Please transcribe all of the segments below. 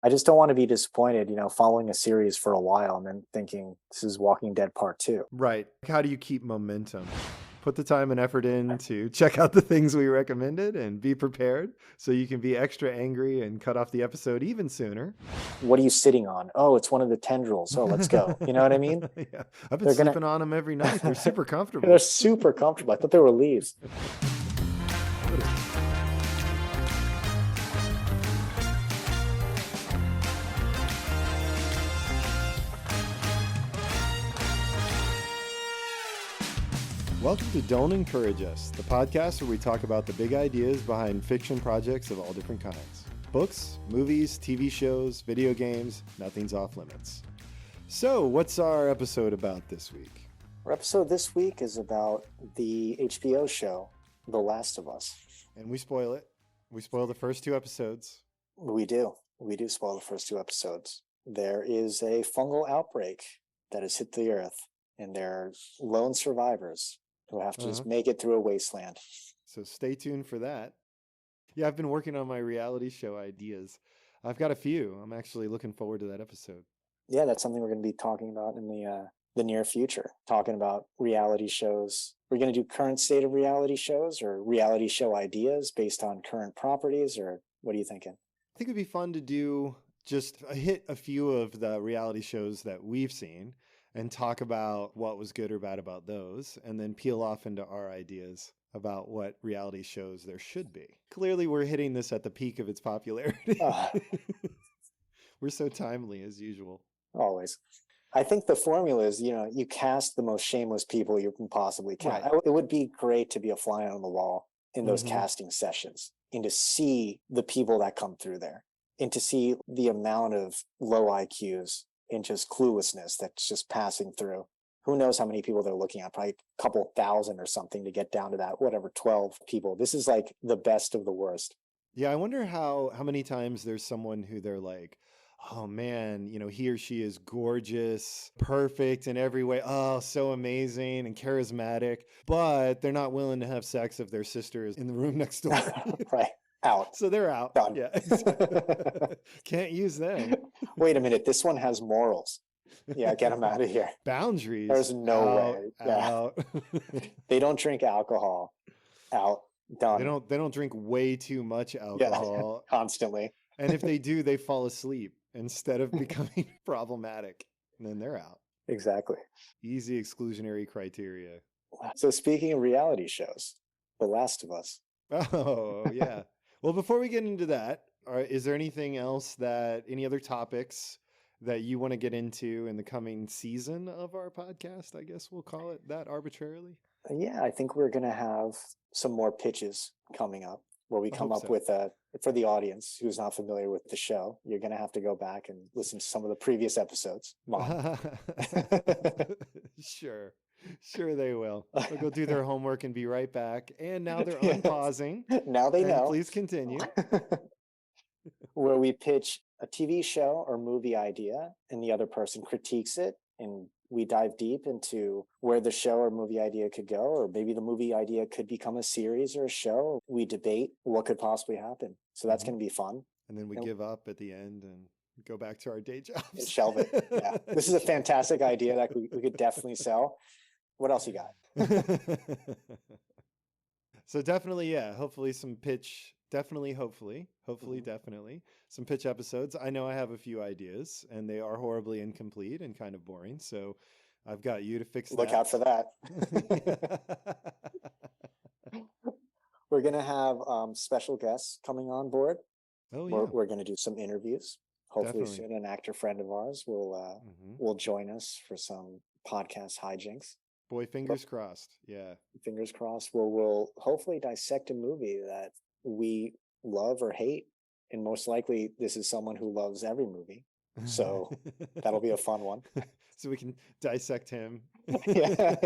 I just don't want to be disappointed, following a series for a while and then thinking this is Walking Dead Part 2. Right. How do you keep momentum? Put the time and effort in to check out the things we recommended and be prepared so you can be extra angry and cut off the episode even sooner. What are you sitting on? Oh, it's one of the tendrils. Oh, let's go. You know what I mean? Yeah. I've been sleeping on them every night. They're super comfortable. They're super comfortable. I thought they were leaves. Welcome to Don't Encourage Us, the podcast where we talk about the big ideas behind fiction projects of all different kinds. Books, movies, TV shows, video games, nothing's off limits. So, what's our episode about this week? Our episode this week is about the HBO show, The Last of Us. And we spoil it. We spoil the first two episodes. We do. We do spoil the first two episodes. There is a fungal outbreak that has hit the earth, and they're lone survivors who have to just make it through a wasteland. So stay tuned for that. Yeah, I've been working on my reality show ideas. I've got a few. I'm actually looking forward to that episode. Yeah, that's something we're going to be talking about in the near future, talking about reality shows. We're going to do current state of reality shows or reality show ideas based on current properties, or what are you thinking? I think it'd be fun to do just hit a few of the reality shows that we've seen and talk about what was good or bad about those, and then peel off into our ideas about what reality shows there should be. Clearly, we're hitting this at the peak of its popularity. We're so timely as usual. Always. I think the formula is, you cast the most shameless people you can possibly cast. Right. It would be great to be a fly on the wall in those casting sessions and to see the people that come through there and to see the amount of low IQs and just cluelessness that's just passing through. Who knows how many people they're looking at, probably a couple thousand or something to get down to that, 12 people. This is like the best of the worst. Yeah, I wonder how many times there's someone who they're like, oh man, he or she is gorgeous, perfect in every way. Oh, so amazing and charismatic, but they're not willing to have sex if their sister is in the room next door. Right. Out. So they're out. Done. Yeah. Can't use them. Wait a minute. This one has morals. Yeah, get them out of here. Boundaries. There's no way. Out. Yeah. They don't drink alcohol. Out. Done. They don't drink way too much alcohol. Yeah, constantly. And if they do, they fall asleep instead of becoming problematic. And then they're out. Exactly. Easy exclusionary criteria. So speaking of reality shows, The Last of Us. Oh, yeah. Well, before we get into that, is there anything else any other topics that you want to get into in the coming season of our podcast? I guess we'll call it that arbitrarily. Yeah, I think we're going to have some more pitches coming up where we come up with for the audience who's not familiar with the show, you're going to have to go back and listen to some of the previous episodes. Mom. Sure they will. They'll go do their homework and be right back. And now they're unpausing. Now they know. Please continue. Where we pitch a TV show or movie idea and the other person critiques it, and we dive deep into where the show or movie idea could go, or maybe the movie idea could become a series or a show. We debate what could possibly happen. So that's going to be fun. And then we give up at the end and go back to our day jobs. Shelve it. Yeah. This is a fantastic idea that we could definitely sell. What else you got? So definitely, yeah. Hopefully some pitch. Hopefully, definitely some pitch episodes. I know I have a few ideas and they are horribly incomplete and kind of boring. So I've got you to fix that. Look out for that. We're going to have special guests coming on board. Oh, yeah. We're going to do some interviews. Hopefully soon an actor friend of ours will join us for some podcast hijinks. Boy, fingers crossed. Yeah. Fingers crossed. We'll hopefully dissect a movie that we love or hate. And most likely this is someone who loves every movie. So that'll be a fun one. So we can dissect him. Yeah.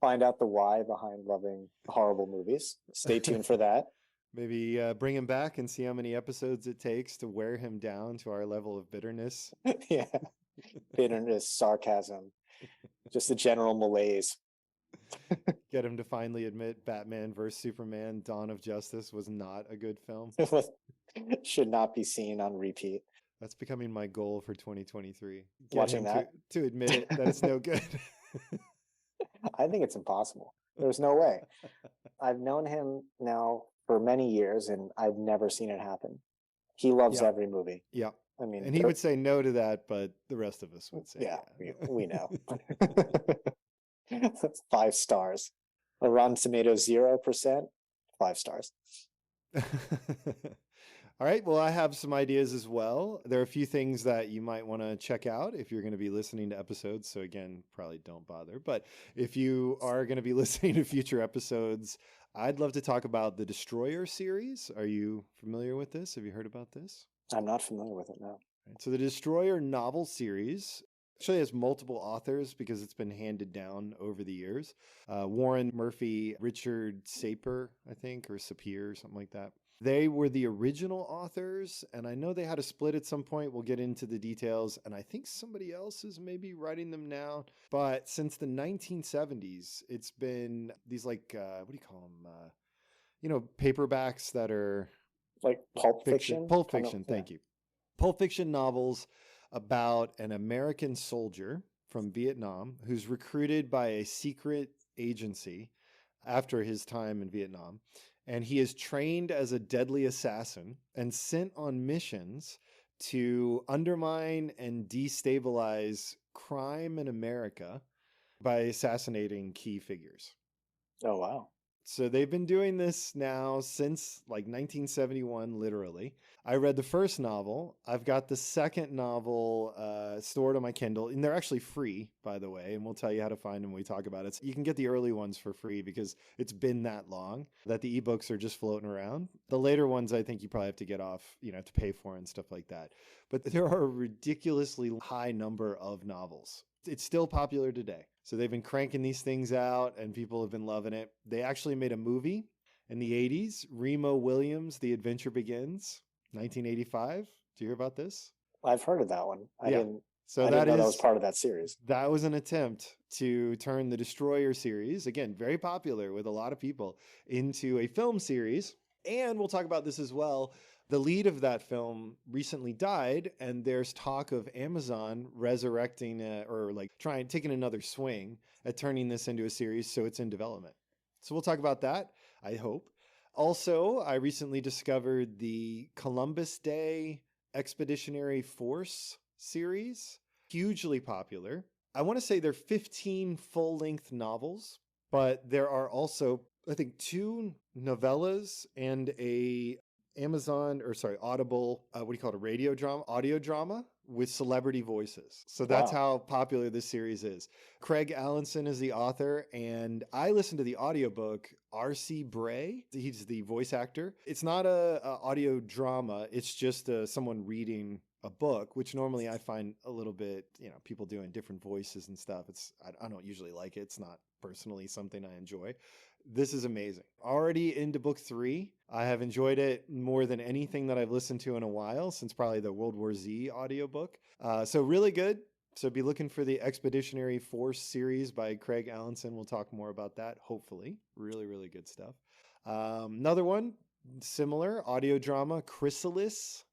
Find out the why behind loving horrible movies. Stay tuned for that. Maybe bring him back and see how many episodes it takes to wear him down to our level of bitterness. Yeah. Bitterness, sarcasm, just the general malaise. Get him to finally admit Batman vs. Superman, Dawn of Justice was not a good film. Should not be seen on repeat. That's becoming my goal for 2023. Get Watching him that. to admit it that it's no good. I think it's impossible. There's no way. I've known him now for many years and I've never seen it happen. He loves Yeah. every movie. Yeah. I mean, And he would say no to that, but the rest of us would say yeah, yeah. we know. 5 stars. A Rotten Tomatoes 0%, 5 stars. All right. Well, I have some ideas as well. There are a few things that you might want to check out if you're going to be listening to episodes. So, again, probably don't bother. But if you are going to be listening to future episodes, I'd love to talk about the Destroyer series. Are you familiar with this? Have you heard about this? I'm not familiar with it, no. Right. So, the Destroyer novel series actually has multiple authors because it's been handed down over the years. Warren Murphy, Richard Sapir, I think, or Sapir, something like that. They were the original authors, and I know they had a split at some point. We'll get into the details, and I think somebody else is maybe writing them now. But since the 1970s, it's been these what do you call them? Paperbacks that are like Pulp Fiction? Pulp Fiction, thank you. Pulp Fiction novels about an American soldier from Vietnam who's recruited by a secret agency after his time in Vietnam. And he is trained as a deadly assassin and sent on missions to undermine and destabilize crime in America by assassinating key figures. Oh, wow. So they've been doing this now since like 1971, literally. I read the first novel. I've got the second novel stored on my Kindle, and they're actually free, by the way, and we'll tell you how to find them when we talk about it. So you can get the early ones for free because it's been that long that the ebooks are just floating around. The later ones, I think you probably have to get off, to pay for and stuff like that. But there are a ridiculously high number of novels. It's still popular today. So they've been cranking these things out and people have been loving it. They actually made a movie in the 80s, Remo Williams, The Adventure Begins, 1985. Do you hear about this? I've heard of that one. I didn't know that was part of that series. That was an attempt to turn the Destroyer series, again, very popular with a lot of people, into a film series. And we'll talk about this as well. The lead of that film recently died, and there's talk of Amazon resurrecting taking another swing at turning this into a series, so it's in development. So we'll talk about that, I hope. Also, I recently discovered the Columbus Day Expeditionary Force series, hugely popular. I want to say they're 15 full-length novels, but there are also, I think, 2 novellas and a Audible, audio drama with celebrity voices. So that's how popular this series is. Craig Allinson is the author, and I listened to the audiobook. R.C. Bray, he's the voice actor. It's not a audio drama. It's just someone reading a book, which normally I find a little bit, people doing different voices and stuff. I don't usually like it. It's not personally something I enjoy. This is amazing. Already into book 3. I have enjoyed it more than anything that I've listened to in a while, since probably the World War Z audiobook. So really good. So be looking for the Expeditionary Force series by Craig Allinson. We'll talk more about that, hopefully. Really, really good stuff. Another one, similar, audio drama, Chrysalis,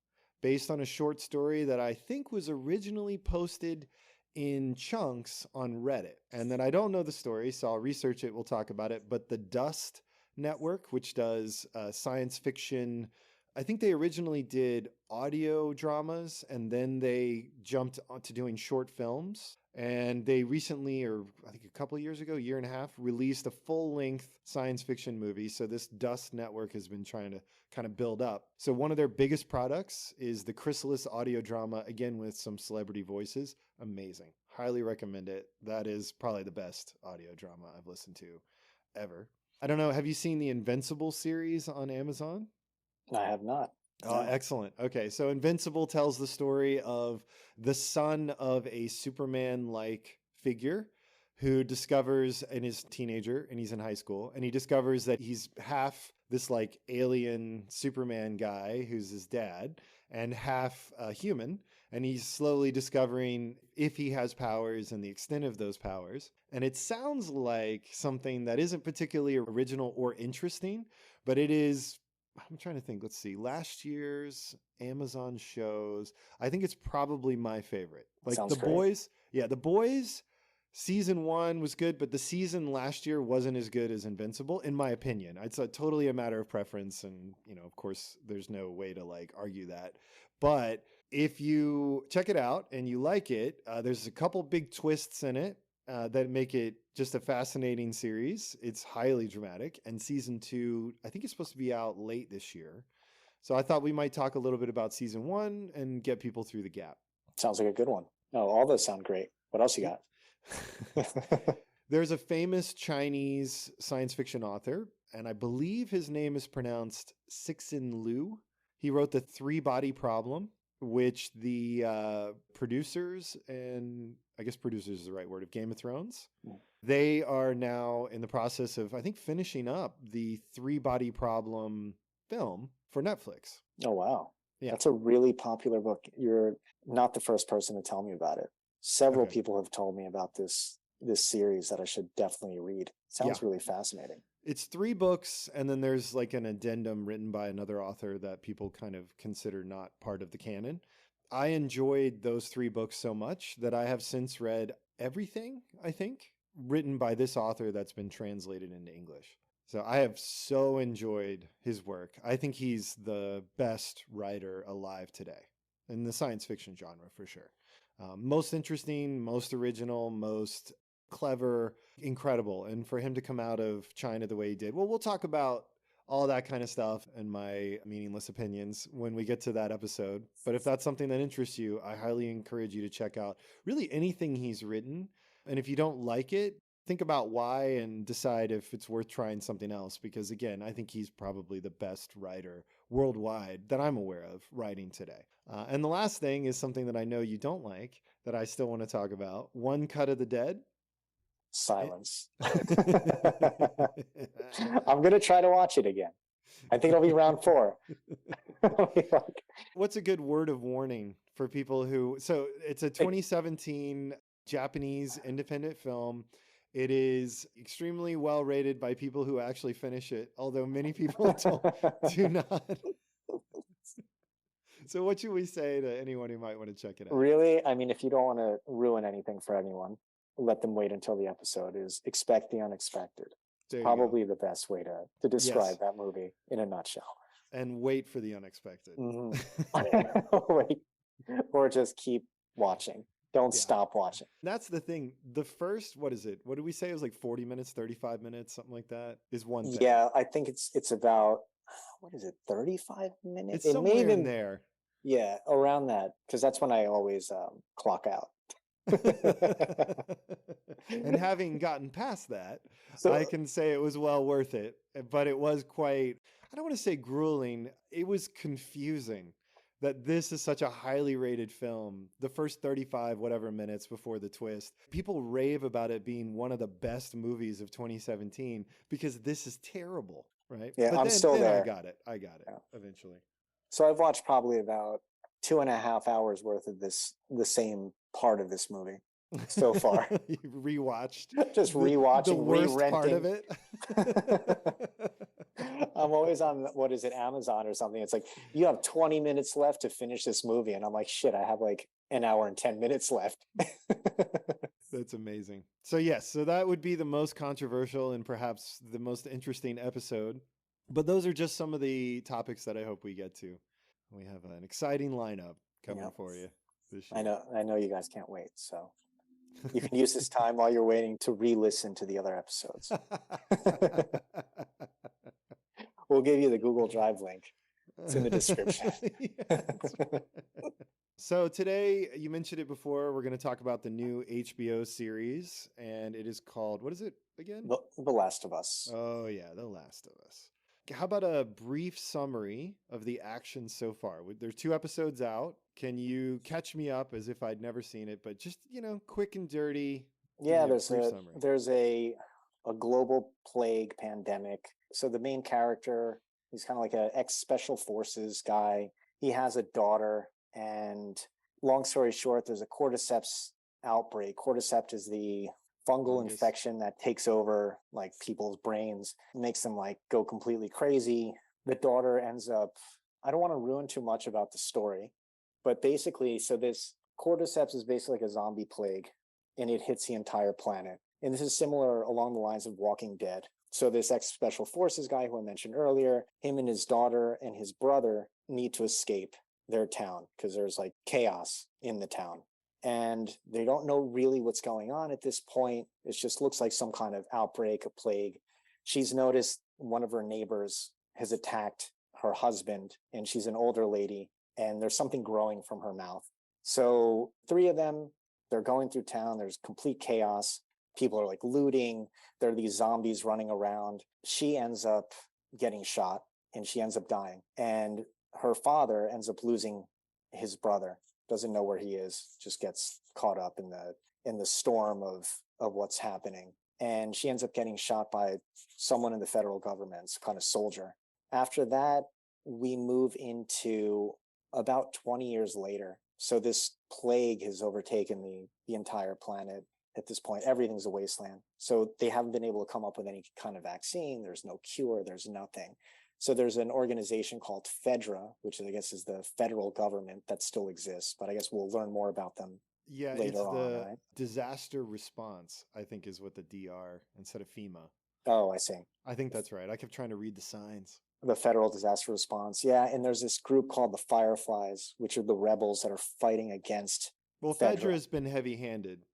based on a short story that I think was originally posted in chunks on Reddit. And then I don't know the story, so I'll research it. We'll talk about it. But the Dust Network, which does science fiction, I think they originally did audio dramas and then they jumped onto doing short films. And they recently, or I think a couple of years ago, year and a half, released a full-length science fiction movie. So this Dust Network has been trying to kind of build up. So one of their biggest products is the Chrysalis audio drama, again with some celebrity voices. Amazing. Highly recommend it. That is probably the best audio drama I've listened to ever. I don't know, have you seen the Invincible series on Amazon? I have not. Oh, excellent. Okay, so Invincible tells the story of the son of a Superman-like figure who discovers, and is a teenager, and he's in high school, and he discovers that he's half this like alien Superman guy who's his dad, and half human, and he's slowly discovering if he has powers and the extent of those powers. And it sounds like something that isn't particularly original or interesting, but it is I'm trying to think. Let's see. Last year's Amazon shows, I think it's probably my favorite. Like Sounds The great. Boys. Yeah, The Boys season 1 was good, but the season last year wasn't as good as Invincible, in my opinion. It's totally a matter of preference. And, of course, there's no way to like argue that. But if you check it out and you like it, there's a couple big twists in it that make it just a fascinating series. It's highly dramatic. And season 2, I think it's supposed to be out late this year. So I thought we might talk a little bit about season 1 and get people through the gap. Sounds like a good one. Oh, all those sound great. What else you got? There's a famous Chinese science fiction author, and I believe his name is pronounced Cixin Liu. He wrote The Three-Body Problem, which the producers, and I guess producers is the right word, of Game of Thrones, they are now in the process of, I think, finishing up the Three-Body Problem film for Netflix. Oh, wow. Yeah. That's a really popular book. You're not the first person to tell me about it. Several people have told me about this series that I should definitely read. Sounds really fascinating. It's 3 books, and then there's like an addendum written by another author that people kind of consider not part of the canon. I enjoyed those 3 books so much that I have since read everything, I think, written by this author that's been translated into English. So I have so enjoyed his work. I think he's the best writer alive today in the science fiction genre, for sure. Most interesting, most original, most clever, incredible. And for him to come out of China the way he did, well, we'll talk about all that kind of stuff and my meaningless opinions when we get to that episode. But if that's something that interests you, I highly encourage you to check out really anything he's written. And if you don't like it, think about why and decide if it's worth trying something else. Because again, I think he's probably the best writer worldwide that I'm aware of writing today. And the last thing is something that I know you don't like that I still want to talk about. One Cut of the Dead. Silence. I'm going to try to watch it again. I think it'll be round 4. What's a good word of warning for people who... So it's a 2017 Japanese independent film. It is extremely well rated by people who actually finish it, although many people do not. So what should we say to anyone who might want to check it out? Really? I mean, if you don't want to ruin anything for anyone, let them wait until the episode is expect the unexpected. It's probably the best way to describe that movie in a nutshell. And wait for the unexpected. Wait. Or just keep watching. Don't stop watching. That's the thing. The first, what is it? What did we say? It was like 40 minutes, 35 minutes, something like that is one thing. Yeah, I think it's about, what is it, 35 minutes? It's somewhere in there. Yeah, around that, because that's when I always clock out. And having gotten past that, so, I can say it was well worth it, but it was quite, I don't want to say grueling, it was confusing that this is such a highly rated film. The first 35 whatever minutes before the twist, people rave about it being one of the best movies of 2017 because this is terrible, right? Yeah, but still there. I got it eventually. So I've watched probably about 2.5 hours worth of the same part of this movie so far. You rewatched. Just rewatching, the worst re-renting. part of it. I'm always on, what is it, Amazon or something. It's like, you have 20 minutes left to finish this movie. And I'm like, shit, I have like an hour and 10 minutes left. That's amazing. So yes, so that would be the most controversial and perhaps the most interesting episode. But those are just some of the topics that I hope we get to. We have an exciting lineup coming for you this year. I know you guys can't wait. So you can use this time while you're waiting to re-listen to the other episodes. We'll give you the Google Drive link. It's in the description. So today, you mentioned it before, we're going to talk about the new HBO series, and it is called, what is it again? The Last of Us. Oh yeah, The Last of Us. How about a brief summary of the action so far? There's 2 episodes out. Can you catch me up as if I'd never seen it, but just, quick and dirty? Yeah, there's a global plague pandemic. So the main character, he's kind of like an ex-special forces guy. He has a daughter, and long story short, there's a Cordyceps outbreak. Cordyceps is the fungal infection that takes over like people's brains, makes them like go completely crazy. the daughter ends up, I don't want to ruin too much about the story, but basically, so this cordyceps is basically like a zombie plague, and it hits the entire planet. And this is similar along the lines of Walking Dead. So this ex-special forces guy who I mentioned earlier, him and his daughter and his brother need to escape their town because there's like chaos in the town. And they don't know really what's going on at this point. It just looks like some kind of outbreak, a plague. She's noticed one of her neighbors has attacked her husband, and she's an older lady, and there's something growing from her mouth. So three of them, they're going through town. There's complete chaos. People are like looting. There are these zombies running around. She ends up getting shot, and she ends up dying. And her father ends up losing his brother, doesn't know where he is, just gets caught up in the storm of what's happening. And she ends up getting shot by someone in the federal government, kind of soldier. After that, we move into about 20 years later. So this plague has overtaken the entire planet. At this point, everything's a wasteland. So they haven't been able to come up with any kind of vaccine. There's no cure. There's nothing. So there's an organization called FEDRA, which I guess is the federal government that still exists, but I guess we'll learn more about them later on, right? Disaster response, I think, is what the DR instead of FEMA. Oh, I see. I think that's right. I kept trying to read the signs. The Federal Disaster Response. Yeah, and there's this group called the Fireflies, which are the rebels that are fighting against FEDRA has been heavy-handed.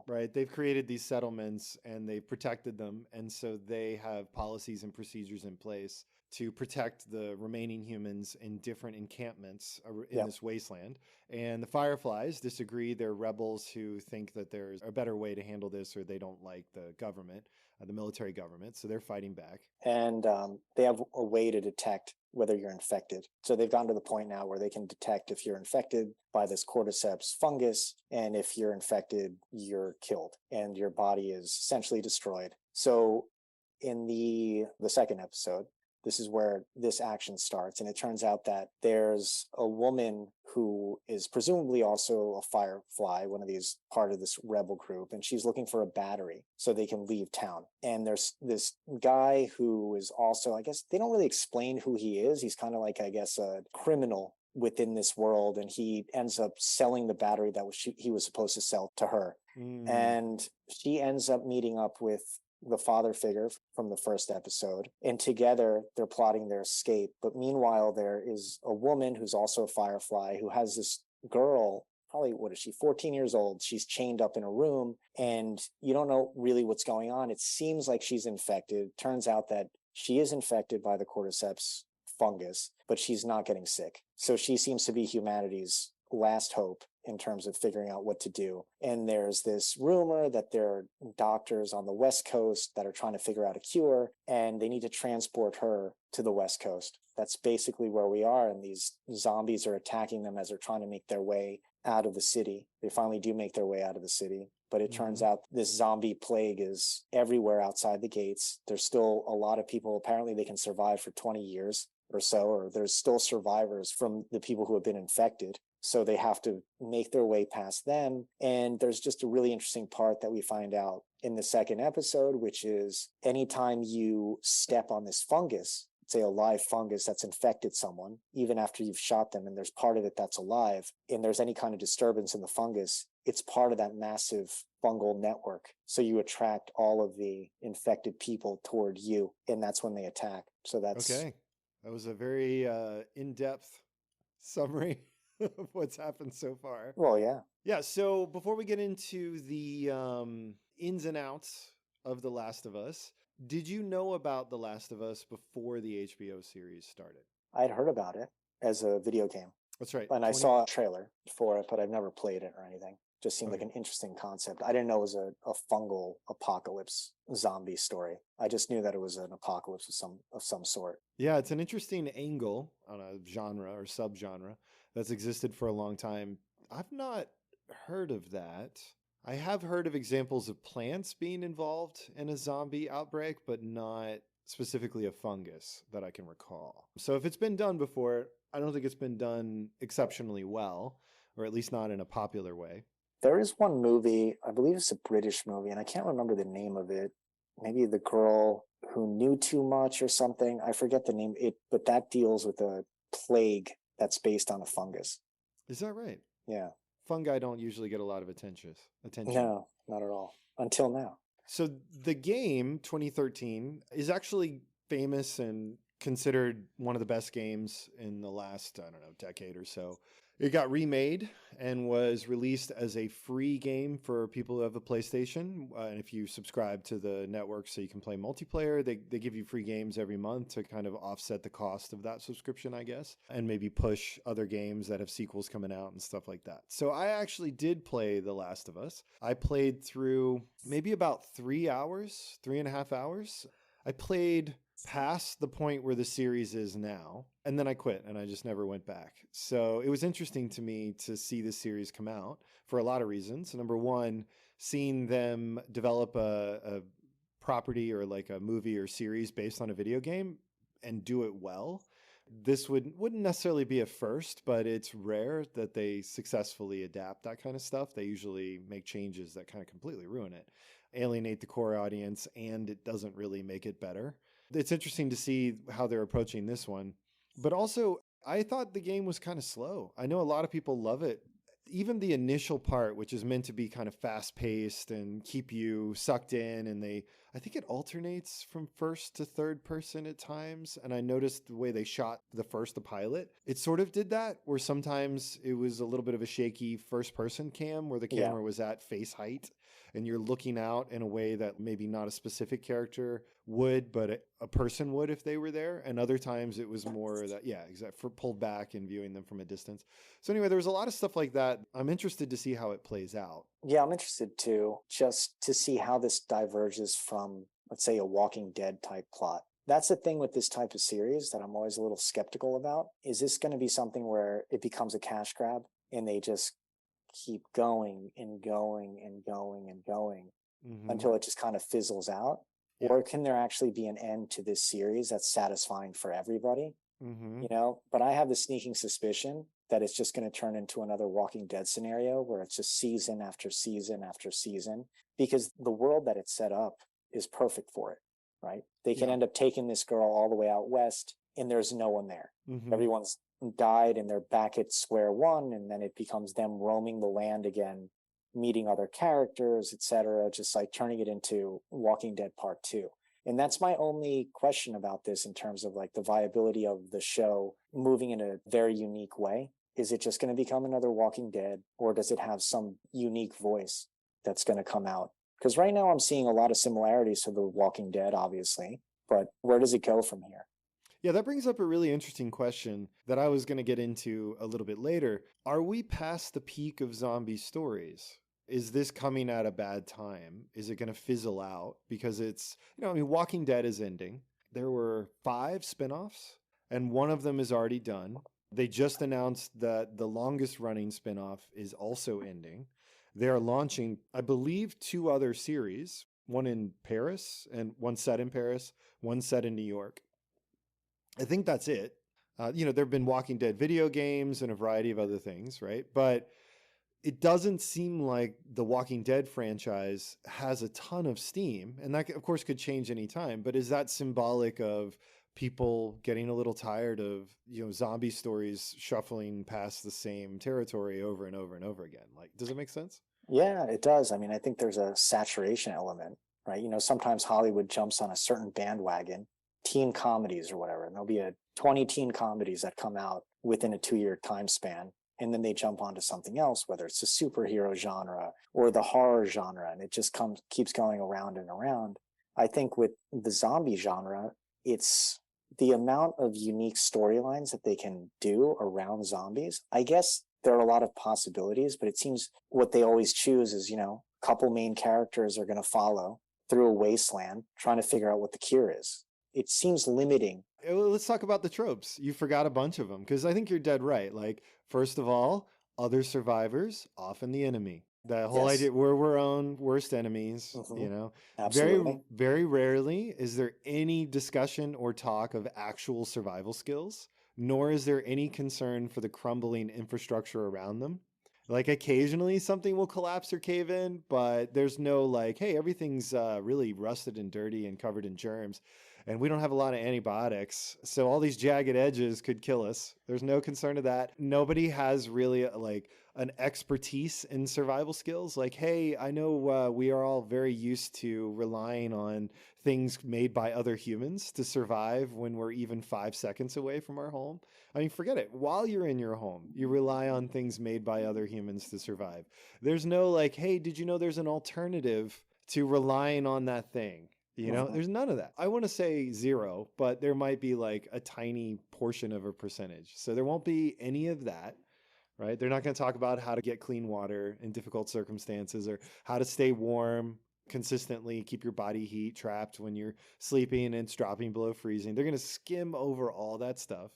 Right? They've created these settlements and they've protected them. And so they have policies and procedures in place to protect the remaining humans in different encampments in this wasteland. And the Fireflies disagree. They're rebels who think that there's a better way to handle this, or they don't like the government, the military government. So they're fighting back. And they have a way to detect whether you're infected. So they've gotten to the point now where they can detect if you're infected by this cordyceps fungus, and if you're infected, you're killed and your body is essentially destroyed. So in the second episode, this is where this action starts. And it turns out that there's a woman who is presumably also a Firefly, one of these part of this rebel group, and she's looking for a battery so they can leave town. And there's this guy who is also, I guess they don't really explain who he is. He's kind of like, I guess, a criminal within this world, and he ends up selling the battery that he was supposed to sell to her. And she ends up meeting up with the father figure from the first episode, and together they're plotting their escape. But meanwhile, there is a woman who's also a Firefly who has this girl, probably, what is she, 14 years old. She's chained up in a room, and you don't know really what's going on. It seems like she's infected. Turns out that she is infected by the cordyceps fungus, but she's not getting sick. So she seems to be humanity's last hope in terms of figuring out what to do. And there's this rumor that there are doctors on the West Coast that are trying to figure out a cure, and they need to transport her to the West Coast. That's basically where we are, and these zombies are attacking them as they're trying to make their way out of the city. They finally do make their way out of the city, but it turns out this zombie plague is everywhere outside the gates. There's still a lot of people, apparently they can survive for 20 years or so, or there's still survivors from the people who have been infected. So they have to make their way past them. And there's just a really interesting part that we find out in the second episode, which is anytime you step on this fungus, say a live fungus that's infected someone, even after you've shot them and there's part of it that's alive, and there's any kind of disturbance in the fungus, it's part of that massive fungal network. So you attract all of the infected people toward you, and that's when they attack. So that's... Okay. That was a very in-depth summary of what's happened so far. Well, yeah. Yeah, so before we get into the ins and outs of The Last of Us, did you know about The Last of Us before the HBO series started? I'd heard about it as a video game. That's right. And I saw a trailer for it, but I've never played it or anything. Just seemed like an interesting concept. I didn't know it was a fungal apocalypse zombie story. I just knew that it was an apocalypse of some sort. Yeah, it's an interesting angle on a genre or subgenre that's existed for a long time. I've not heard of that. I have heard of examples of plants being involved in a zombie outbreak, but not specifically a fungus that I can recall. So if it's been done before, I don't think it's been done exceptionally well, or at least not in a popular way. There is one movie, I believe it's a British movie, and I can't remember the name of it. maybe the girl who knew too much or something. I forget the name. But that deals with a plague that's based on a fungus. Is that right? Yeah. Fungi don't usually get a lot of attention. No, not at all. Until now. So the game 2013 is actually famous and considered one of the best games in the last, I don't know, decade or so. It got remade and was released as a free game for people who have a PlayStation. And if you subscribe to the network so you can play multiplayer, they give you free games every month to kind of offset the cost of that subscription, I guess, and maybe push other games that have sequels coming out and stuff like that. So I actually did play The Last of Us. I played through maybe about 3.5 hours. I played past the point where the series is now, and then I quit and I just never went back. So it was interesting to me to see the series come out for a lot of reasons. Number one, seeing them develop a property or like a movie or series based on a video game and do it well. This wouldn't necessarily be a first, but it's rare that they successfully adapt that kind of stuff. They usually make changes that kind of completely ruin it, alienate the core audience, and it doesn't really make it better. It's interesting to see how they're approaching this one. But also, I thought the game was kind of slow. I know a lot of people love it. Even the initial part, which is meant to be kind of fast paced and keep you sucked in, and I think it alternates from first to third person at times. And I noticed the way they shot the pilot, it sort of did that, where sometimes it was a little bit of a shaky first person cam where the camera was at face height and you're looking out in a way that maybe not a specific character would, but a person would if they were there. And other times it was more that, for pulled back and viewing them from a distance. So anyway, there was a lot of stuff like that. I'm interested to see how it plays out. Yeah, I'm interested too, just to see how this diverges from, let's say, a Walking Dead type plot. That's the thing with this type of series that I'm always a little skeptical about. Is this going to be something where it becomes a cash grab and they just keep going and going and going and going until it just kind of fizzles out? Yeah. Or can there actually be an end to this series that's satisfying for everybody? But I have the sneaking suspicion that it's just going to turn into another Walking Dead scenario where it's just season after season after season, because the world that it's set up is perfect for it, right? They can end up taking this girl all the way out west and there's no one there. Everyone's died and they're back at square one, and then it becomes them roaming the land again, meeting other characters, etc., just like turning it into Walking Dead Part 2. And that's my only question about this in terms of like the viability of the show moving in a very unique way. Is it just going to become another Walking Dead, or does it have some unique voice that's going to come out? Because right now I'm seeing a lot of similarities to The Walking Dead, obviously, but where does it go from here? Yeah, that brings up a really interesting question that I was going to get into a little bit later. Are we past the peak of zombie stories? Is this coming at a bad time? Is it going to fizzle out? Because it's, Walking Dead is ending. There were 5 spinoffs, and one of them is already done. They just announced that the longest running spinoff is also ending. They're launching, I believe, 2 other series, one in Paris and one set in Paris, one set in New York. I think that's it. There have been Walking Dead video games and a variety of other things, right? But it doesn't seem like the Walking Dead franchise has a ton of steam. And that, of course, could change any time. But is that symbolic of people getting a little tired of, zombie stories shuffling past the same territory over and over and over again? Like, does it make sense? Yeah, it does. I mean, I think there's a saturation element, right? Sometimes Hollywood jumps on a certain bandwagon, teen comedies or whatever, and there'll be 20 teen comedies that come out within a 2-year time span. And then they jump onto something else, whether it's the superhero genre or the horror genre, and it just keeps going around and around. I think with the zombie genre, it's the amount of unique storylines that they can do around zombies. I guess there are a lot of possibilities, but it seems what they always choose is, a couple main characters are going to follow through a wasteland trying to figure out what the cure is. It seems limiting. Let's talk about the tropes. You forgot a bunch of them, because I think you're dead right. Like, first of all, other survivors, often the enemy. The whole idea, we're our own worst enemies, Absolutely. Very, very rarely is there any discussion or talk of actual survival skills, nor is there any concern for the crumbling infrastructure around them. Like occasionally something will collapse or cave in, but there's no like, hey, everything's really rusted and dirty and covered in germs. And we don't have a lot of antibiotics. So all these jagged edges could kill us. There's no concern of that. Nobody has really like an expertise in survival skills. Like, hey, I know we are all very used to relying on things made by other humans to survive when we're even 5 seconds away from our home. I mean, forget it. While you're in your home, you rely on things made by other humans to survive. There's no like, hey, did you know there's an alternative to relying on that thing? You know, there's none of that. I want to say zero, but there might be like a tiny portion of a percentage. So there won't be any of that, right? They're not going to talk about how to get clean water in difficult circumstances or how to stay warm consistently, keep your body heat trapped when you're sleeping and it's dropping below freezing. They're going to skim over all that stuff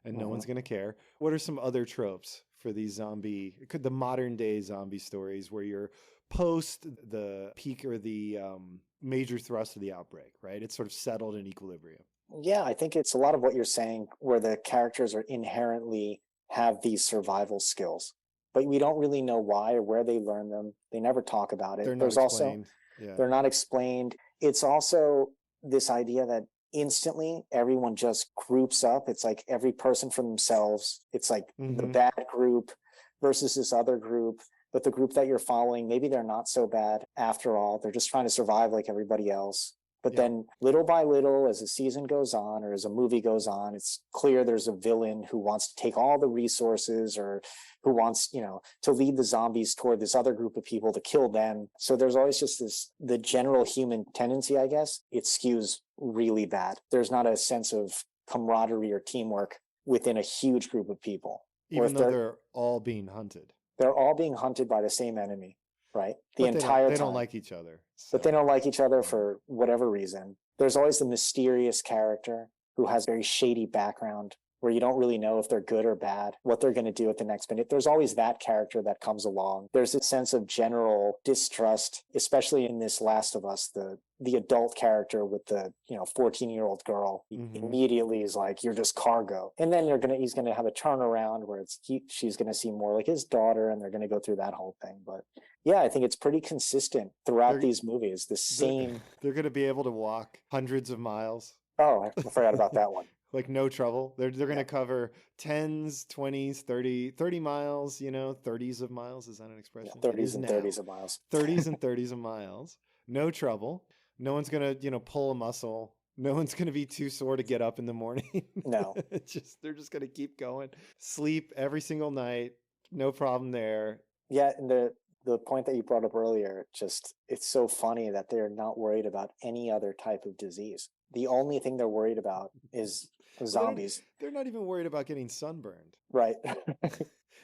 and no one's going to care. What are some other tropes for these the modern day zombie stories where you're post the peak or the major thrust of the outbreak, right? It's sort of settled in equilibrium. Yeah, I think it's a lot of what you're saying, where the characters are inherently have these survival skills, but we don't really know why or where they learn them. They never talk about it. They're not There's also, explained. Yeah. they're not explained. It's also this idea that instantly everyone just groups up. It's like every person for themselves. It's like the bad group versus this other group. But the group that you're following, maybe they're not so bad after all. They're just trying to survive like everybody else. But then little by little, as the season goes on or as a movie goes on, it's clear there's a villain who wants to take all the resources or who wants, to lead the zombies toward this other group of people to kill them. So there's always just the general human tendency, I guess. It skews really bad. There's not a sense of camaraderie or teamwork within a huge group of people. Even though they're all being hunted. They're all being hunted by the same enemy, right? The entire time. They don't like each other. So. But they don't like each other for whatever reason. There's always the mysterious character who has very shady background where you don't really know if they're good or bad, what they're going to do at the next minute. There's always that character that comes along. There's a sense of general distrust, especially in this Last of Us, the adult character with the 14-year-old girl immediately is like, you're just cargo. And then he's gonna have a turnaround where she's gonna seem more like his daughter, and they're gonna go through that whole thing. But yeah, I think it's pretty consistent throughout these movies. The same. They're gonna be able to walk hundreds of miles. Oh, I forgot about that one. Like no trouble. They're going to cover 10s, 20s, 30 miles, 30s of miles. Is that an expression? Yeah, 30s and 30s of miles. 30s and 30s of miles. No trouble. No one's going to, pull a muscle. No one's going to be too sore to get up in the morning. No. They're just going to keep going. Sleep every single night. No problem there. Yeah. And the point that you brought up earlier, it's so funny that they're not worried about any other type of disease. The only thing they're worried about is zombies. They're not even worried about getting sunburned. Right.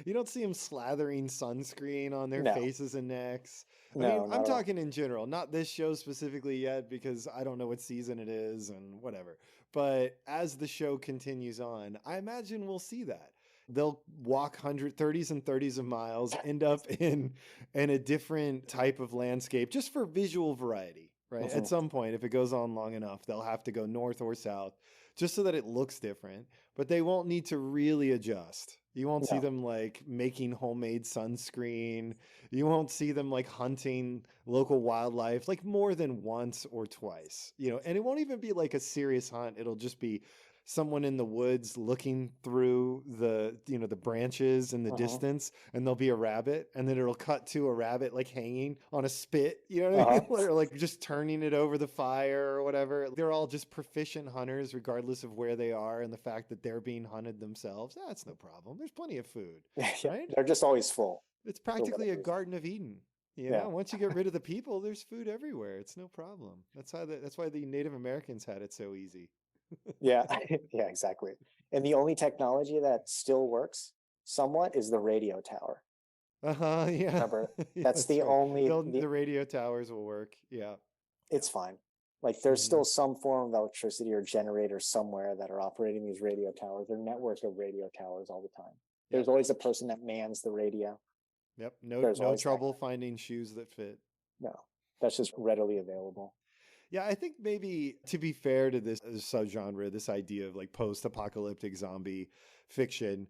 You don't see them slathering sunscreen on their faces and necks. I'm talking in general, not this show specifically yet, because I don't know what season it is and whatever. But as the show continues on, I imagine we'll see that. They'll walk 30s and 30s of miles, end up in a different type of landscape just for visual variety, right? At some point, if it goes on long enough, they'll have to go north or south just so that it looks different, but they won't need to really adjust. You won't see them like making homemade sunscreen. You won't see them like hunting local wildlife like more than once or twice, and it won't even be like a serious hunt. It'll just be someone in the woods looking through the branches in the distance, and there'll be a rabbit, and then it'll cut to a rabbit like hanging on a spit, what I mean? Or like just turning it over the fire or whatever. They're all just proficient hunters regardless of where they are, and the fact that they're being hunted themselves, that's no problem. There's plenty of food, right? They're just always full. It's practically a Garden of Eden. Once you get rid of the people, there's food everywhere. It's no problem. That's why the Native Americans had it so easy. Yeah, exactly. And the only technology that still works somewhat is the radio tower. Yeah. Remember, that's the only. The radio towers will work. Yeah. It's fine. Like there's still some form of electricity or generator somewhere that are operating these radio towers. They're networks of radio towers all the time. There's always a person that mans the radio. Yep. No trouble finding shoes that fit. No, that's just readily available. Yeah, I think maybe to be fair to this subgenre, this idea of like post-apocalyptic zombie fiction,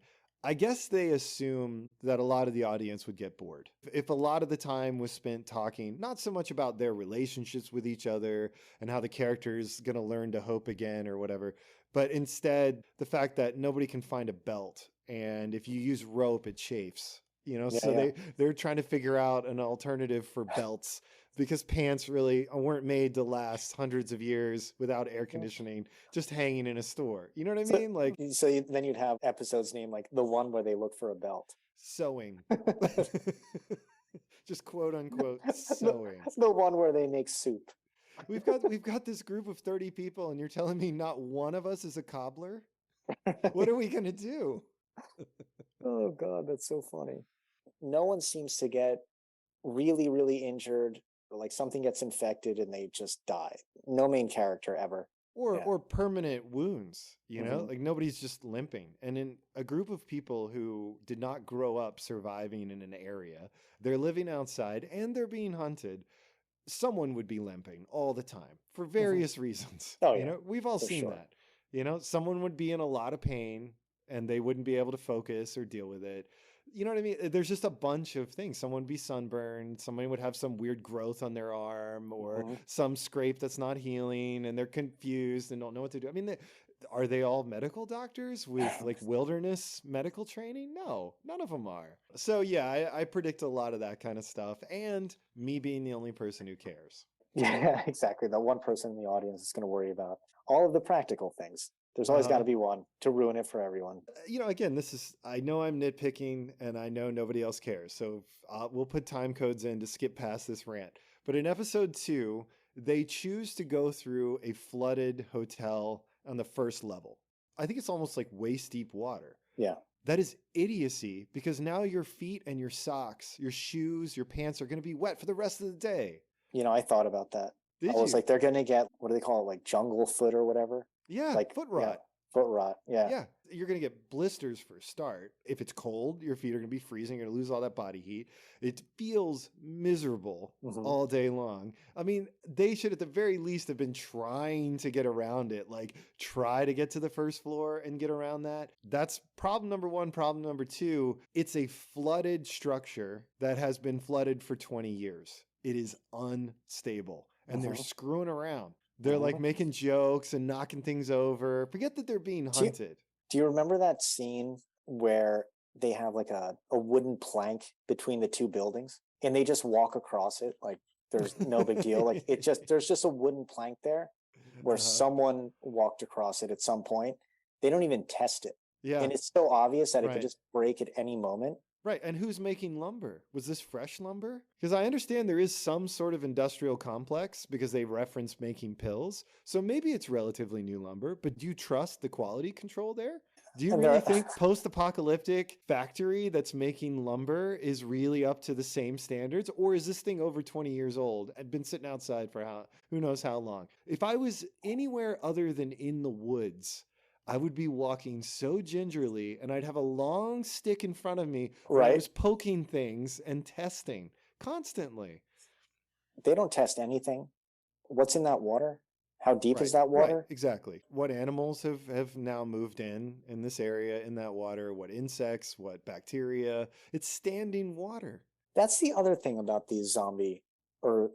I guess they assume that a lot of the audience would get bored. If a lot of the time was spent talking, not so much about their relationships with each other and how the character's going to learn to hope again or whatever, but instead the fact that nobody can find a belt. And if you use rope, it chafes, Yeah, so yeah. they're trying to figure out an alternative for belts because pants really weren't made to last hundreds of years without air conditioning, just hanging in a store. You know what I So, mean? Like then you'd have episodes named like the one where they look for a belt. sewing. Just quote unquote the, sewing. the one where they make soup. We've got this group of 30 people and you're telling me not one of us is a cobbler? What are we going to do? Oh God, that's so funny. No one seems to get really, really injured, or like something gets infected and they just die. No main character ever. Yeah. Or permanent wounds, Mhm. like nobody's just limping. And in a group of people who did not grow up surviving in an area, they're living outside and they're being hunted, someone would be limping all the time for Mhm. various reasons. Oh yeah, We've all for seen sure. that. Someone would be in a lot of pain and they wouldn't be able to focus or deal with it. You know what I mean? There's just a bunch of things. Someone would be sunburned, somebody would have some weird growth on their arm or Mhm. some scrape that's not healing and they're confused and don't know what to do. I mean, are they all medical doctors with like wilderness medical training? No, none of them are. So yeah, I predict a lot of that kind of stuff and me being the only person who cares. Yeah, exactly. The one person in the audience is going to worry about all of the practical things. There's always got Uh-huh. to be one to ruin it for everyone. Again, I know I'm nitpicking and I know nobody else cares. So we'll put time codes in to skip past this rant. But in episode 2, they choose to go through a flooded hotel on the first level. I think it's almost like waist deep water. Yeah. That is idiocy because now your feet and your socks, your shoes, your pants are going to be wet for the rest of the day. I thought about that. I Did was you? like, they're going to get, what do they call it? Like jungle foot or whatever. Yeah, Like, foot yeah, rot. foot rot. Yeah. Yeah, you're going to get blisters for a start. If it's cold, your feet are going to be freezing. You're going to lose all that body heat. It feels miserable Mhm. all day long. I mean, they should at the very least have been trying to get around it. Like, try to get to the first floor and get around that. That's problem number 1. Problem number 2, it's a flooded structure that has been flooded for 20 years. It is unstable and they're Mhm. screwing around. They're like Mhm. making jokes and knocking things over. Forget that they're being Do you, hunted. do you remember that scene where they have like a wooden plank between the two buildings and they just walk across it like there's no big deal? Like there's just a wooden plank there where Uh-huh. someone walked across it at some point. They don't even test it. Yeah, And it's so obvious that it could right. just break at any moment. Right. And who's making lumber? Was this fresh lumber? Because I understand there is some sort of industrial complex because they reference making pills. So maybe it's relatively new lumber, but do you trust the quality control there? Do you And really there, think post-apocalyptic factory that's making lumber is really up to the same standards? Or is this thing over 20 years old and been sitting outside for who knows how long? If I was anywhere other than in the woods, I would be walking so gingerly and I'd have a long stick in front of me where I right? was poking things and testing constantly. They don't test anything. What's in that water? How deep is Right, that right, water? exactly. What animals have now moved in this area, in that water, what insects, what bacteria. It's standing water. That's the other thing about these zombie or,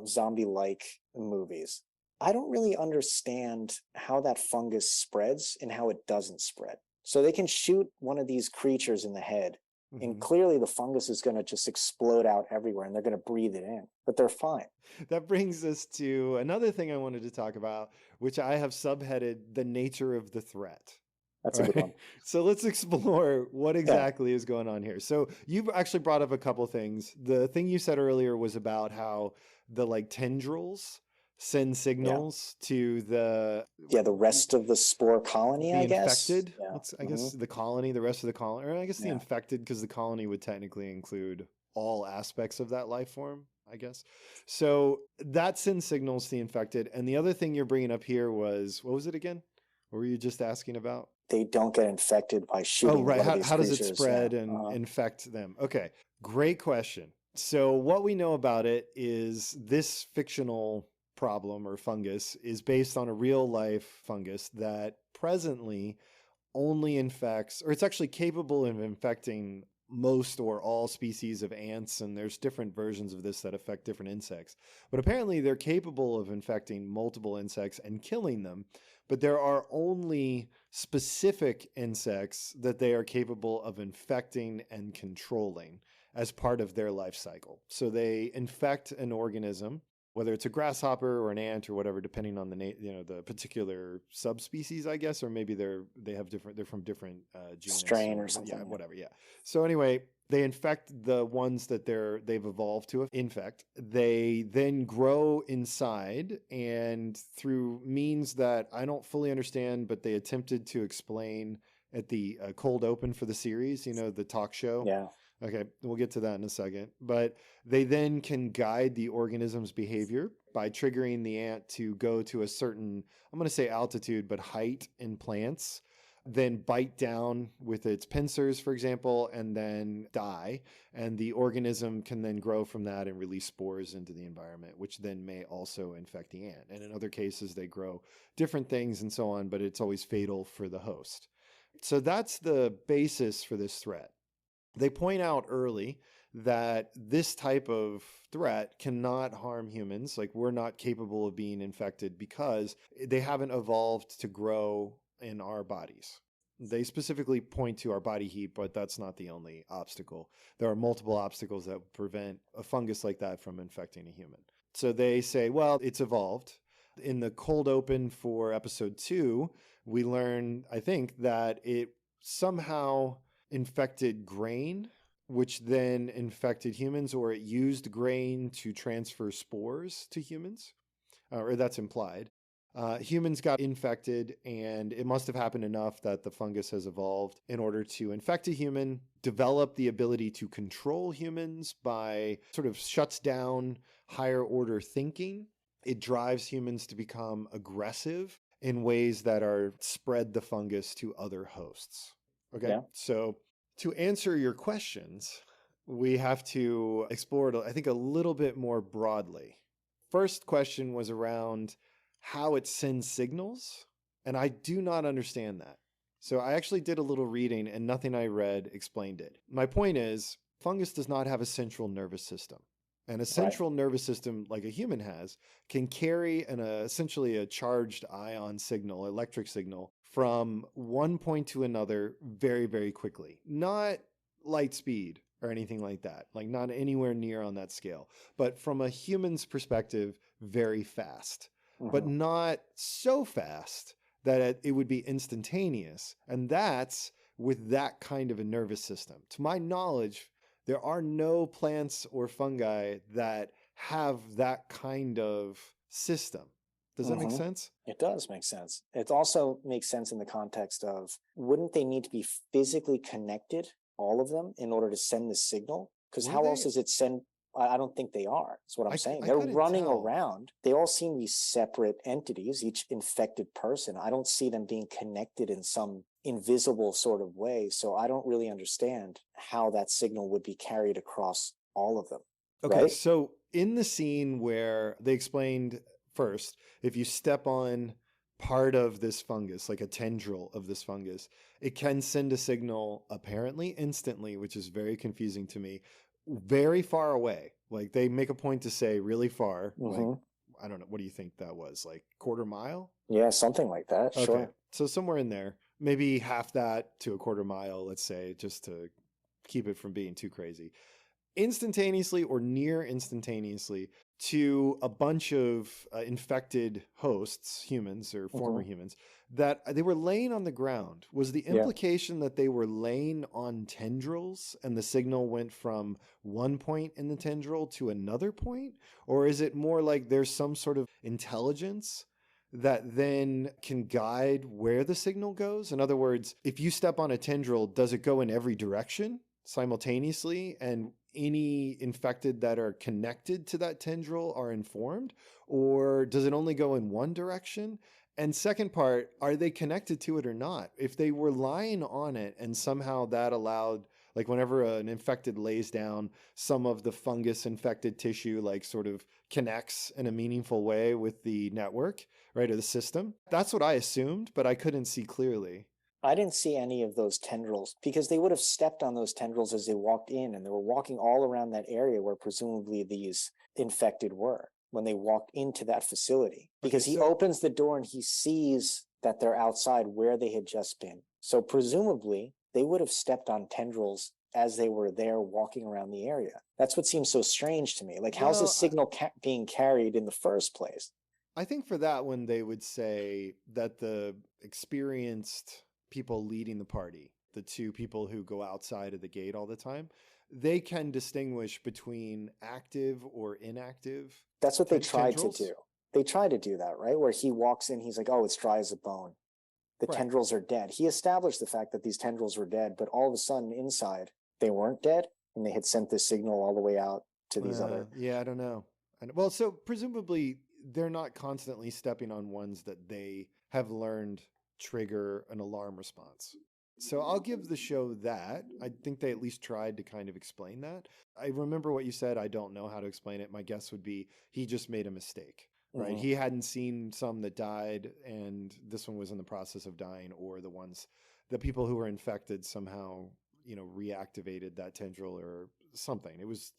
zombie-like movies. I don't really understand how that fungus spreads and how it doesn't spread. So they can shoot one of these creatures in the head, and Hmm. clearly the fungus is going to just explode out everywhere and they're going to breathe it in, but they're fine. That brings us to another thing I wanted to talk about, which I have subheaded the nature of the threat. That's All a good right. one. So let's explore what Yeah. exactly is going on here. So you've actually brought up a couple things. The thing you said earlier was about how the like tendrils send Yeah. signals to the Yeah. The rest of the spore colony, the I guess. infected. Yeah. I guess the colony, the rest of the colony, or I guess the Yeah. infected, because the colony would technically include all aspects of that life form, I guess. So that sends signals to the infected. And the other thing you're bringing up here was, what was it again? What were you just asking about? They don't get infected by Oh, shooting right. one of these How does it creatures. Yeah. spread and infect them? Okay, great question. So, what we know about it is this fictional problem or fungus is based on a real life fungus that presently only infects, or it's actually capable of infecting most or all species of ants, and there's different versions of this that affect different insects. But apparently they're capable of infecting multiple insects and killing them, but there are only specific insects that they are capable of infecting and controlling as part of their life cycle. So they infect an organism, whether it's a grasshopper or an ant or whatever, depending on the particular subspecies, I guess, or maybe they're from different genus strain or something. Yeah, whatever. Yeah. So anyway, they infect the ones that they've evolved to infect. They then grow inside, and through means that I don't fully understand, but they attempted to explain at the cold open for the series, the talk show. Yeah. Okay, we'll get to that in a second. But they then can guide the organism's behavior by triggering the ant to go to a certain, I'm going to say altitude, but height in plants, then bite down with its pincers, for example, and then die. And the organism can then grow from that and release spores into the environment, which then may also infect the ant. And in other cases, they grow different things and so on, but it's always fatal for the host. So that's the basis for this threat. They point out early that this type of threat cannot harm humans. Like, we're not capable of being infected because they haven't evolved to grow in our bodies. They specifically point to our body heat, but that's not the only obstacle. There are multiple obstacles that prevent a fungus like that from infecting a human. So they say, well, it's evolved. In the cold open for episode 2, we learn, I think, that it somehow infected grain, which then infected humans, or it used grain to transfer spores to humans, or that's implied. Humans got infected, and it must have happened enough that the fungus has evolved in order to infect a human, develop the ability to control humans by sort of shuts down higher order thinking. It drives humans to become aggressive in ways that are spread the fungus to other hosts. Okay, yeah. So to answer your questions, we have to explore it, I think, a little bit more broadly. First question was around how it sends signals, and I do not understand that. So I actually did a little reading, and nothing I read explained it. My point is, fungus does not have a central nervous system. And a central nervous system, like a human has, can carry essentially a charged ion signal, electric signal, from one point to another very, very quickly. Not light speed or anything like that, like not anywhere near on that scale. But from a human's perspective, very fast. But not so fast that it would be instantaneous. And that's with that kind of a nervous system. To my knowledge, there are no plants or fungi that have that kind of system. Does that make sense? It does make sense. It also makes sense in the context of, wouldn't they need to be physically connected, all of them, in order to send the signal? Because how else does it send? I don't think they are. That's what I'm saying. They're running around. They all seem to be separate entities, each infected person. I don't see them being connected in some invisible sort of way. So I don't really understand how that signal would be carried across all of them. Okay, right? So in the scene where they explained first, if you step on part of this fungus, like a tendril of this fungus, it can send a signal apparently instantly, which is very confusing to me, very far away. Like, they make a point to say really far. Like, I don't know. What do you think that was? Like quarter mile? Yeah, something like that. Okay. Sure. So somewhere in there, maybe half that to a quarter mile, let's say, just to keep it from being too crazy. Instantaneously or near instantaneously to a bunch of infected hosts, humans or former humans, that they were laying on the ground. Was the implication that they were laying on tendrils and the signal went from one point in the tendril to another point? Or is it more like there's some sort of intelligence that then can guide where the signal goes? In other words, if you step on a tendril, does it go in every direction simultaneously, and any infected that are connected to that tendril are informed? Or does it only go in one direction? And second part, are they connected to it or not? If they were lying on it and somehow that allowed, like whenever an infected lays down, some of the fungus infected tissue like sort of connects in a meaningful way with the network, right, or the system. That's what I assumed, but I couldn't see clearly. I didn't see any of those tendrils because they would have stepped on those tendrils as they walked in, and they were walking all around that area where presumably these infected were when they walked into that facility. Because he opens the door and he sees that they're outside where they had just been. So presumably they would have stepped on tendrils as they were there walking around the area. That's what seems so strange to me. Like, how's the signal being carried in the first place? I think for that one, they would say that the experienced people leading the party, the two people who go outside of the gate all the time, they can distinguish between active or inactive. That's what they tried to do. They tried to do that, right? Where he walks in, he's like, oh, it's dry as a bone. The tendrils are dead. He established the fact that these tendrils were dead, but all of a sudden inside, they weren't dead, and they had sent this signal all the way out to these other... Yeah, I don't know. Well, so presumably they're not constantly stepping on ones that they have learned trigger an alarm response. So I'll give the show that. I think they at least tried to kind of explain that. I remember what you said. I don't know how to explain it. My guess would be he just made a mistake, right? He hadn't seen some that died, and this one was in the process of dying, or the people who were infected somehow, reactivated that tendril or something. It was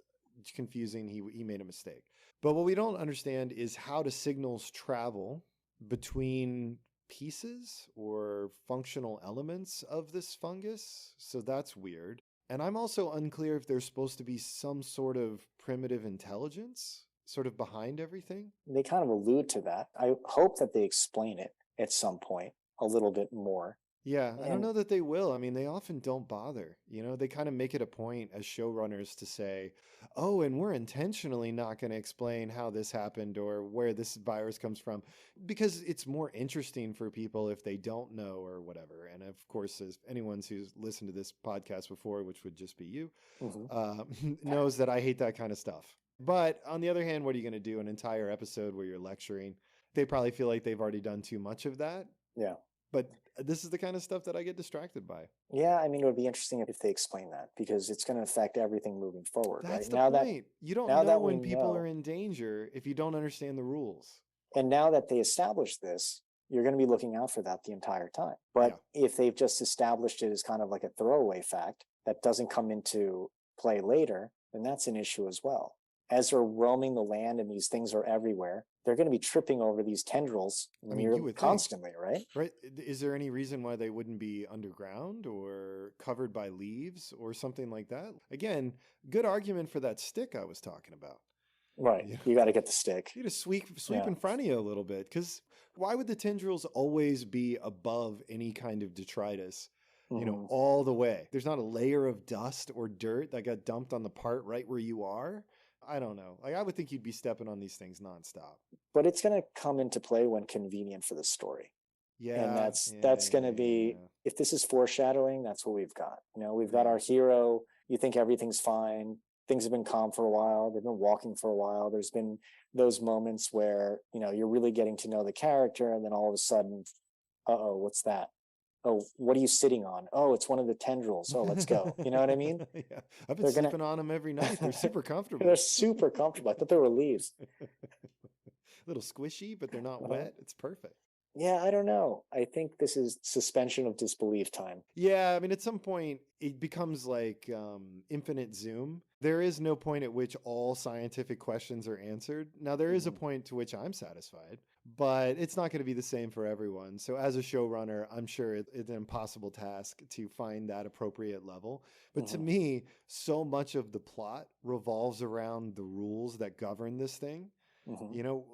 confusing. He made a mistake. But what we don't understand is how do signals travel between pieces or functional elements of this fungus. So that's weird. And I'm also unclear if there's supposed to be some sort of primitive intelligence sort of behind everything. They kind of allude to that. I hope that they explain it at some point a little bit more. Yeah, I don't know that they will. I mean, they often don't bother. They kind of make it a point as showrunners to say, oh, and we're intentionally not going to explain how this happened or where this virus comes from, because it's more interesting for people if they don't know or whatever. And of course, as anyone who's listened to this podcast before, which would just be you, knows that I hate that kind of stuff. But on the other hand, what are you going to do? An entire episode where you're lecturing? They probably feel like they've already done too much of that. Yeah. But this is the kind of stuff that I get distracted by. Yeah, I mean, it would be interesting if they explain that, because it's going to affect everything moving forward. That's right? The point. You don't know when people are in danger if you don't understand the rules. And now that they established this, you're going to be looking out for that the entire time. But if they've just established it as kind of like a throwaway fact that doesn't come into play later, then that's an issue as well. As they're roaming the land and these things are everywhere, they're going to be tripping over these tendrils constantly, right? Right. Is there any reason why they wouldn't be underground or covered by leaves or something like that? Again, good argument for that stick I was talking about. Right. You got to get the stick. You got to sweep in front of you a little bit, because why would the tendrils always be above any kind of detritus? All the way. There's not a layer of dust or dirt that got dumped on the part right where you are. I don't know. I would think you'd be stepping on these things nonstop. But it's going to come into play when convenient for the story. Yeah. And that's going to be, if this is foreshadowing, that's what we've got. We've got our hero. You think everything's fine. Things have been calm for a while. They've been walking for a while. There's been those moments where, you're really getting to know the character. And then all of a sudden, what's that? Oh, what are you sitting on? Oh, it's one of the tendrils. Oh, let's go. You know what I mean? Yeah. I've been sleeping on them every night. They're super comfortable. They're super comfortable. I thought they were leaves. A little squishy, but they're not wet. It's perfect. Yeah, I don't know. I think this is suspension of disbelief time. Yeah, I mean, at some point, it becomes like infinite zoom. There is no point at which all scientific questions are answered. Now, there is a point to which I'm satisfied, but it's not going to be the same for everyone. So as a showrunner, I'm sure it's an impossible task to find that appropriate level. But to me, so much of the plot revolves around the rules that govern this thing.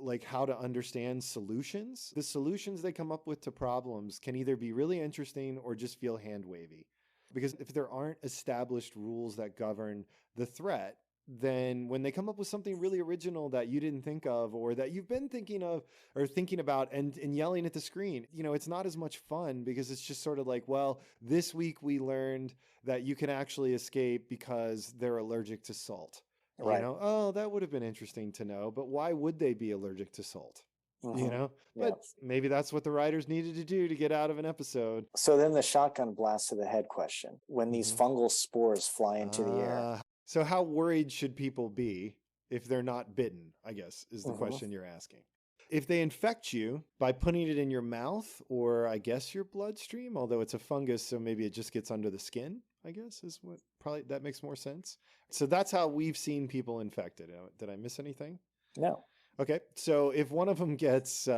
Like how to understand solutions. The solutions they come up with to problems can either be really interesting or just feel hand-wavy. Because if there aren't established rules that govern the threat, then when they come up with something really original that you didn't think of, or that you've been thinking of or thinking about and yelling at the screen, it's not as much fun, because it's just sort of like, well, this week we learned that you can actually escape because they're allergic to salt. Right. Oh, that would have been interesting to know, but why would they be allergic to salt? But maybe that's what the writers needed to do to get out of an episode. So then the shotgun blast to the head question, when these fungal spores fly into the air. So how worried should people be if they're not bitten, I guess, is the question you're asking. If they infect you by putting it in your mouth or I guess your bloodstream, although it's a fungus, so maybe it just gets under the skin, I guess is what probably that makes more sense. So that's how we've seen people infected. Did I miss anything? No. Okay. So if one of them gets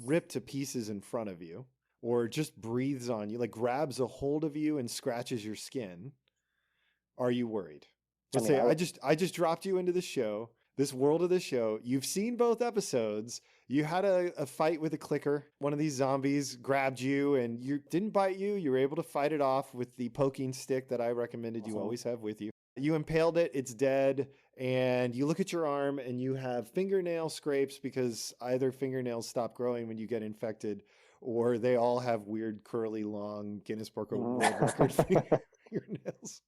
ripped to pieces in front of you or just breathes on you, like grabs a hold of you and scratches your skin, are you worried? Let's say I just dropped you into the show. This world of the show, you've seen both episodes. You had a fight with a clicker. One of these zombies grabbed you and you didn't bite you. You were able to fight it off with the poking stick that I recommended you always have with you. You impaled it. It's dead. And you look at your arm and you have fingernail scrapes because either fingernails stop growing when you get infected or they all have weird, curly, long Guinness Book of World Record fingernails.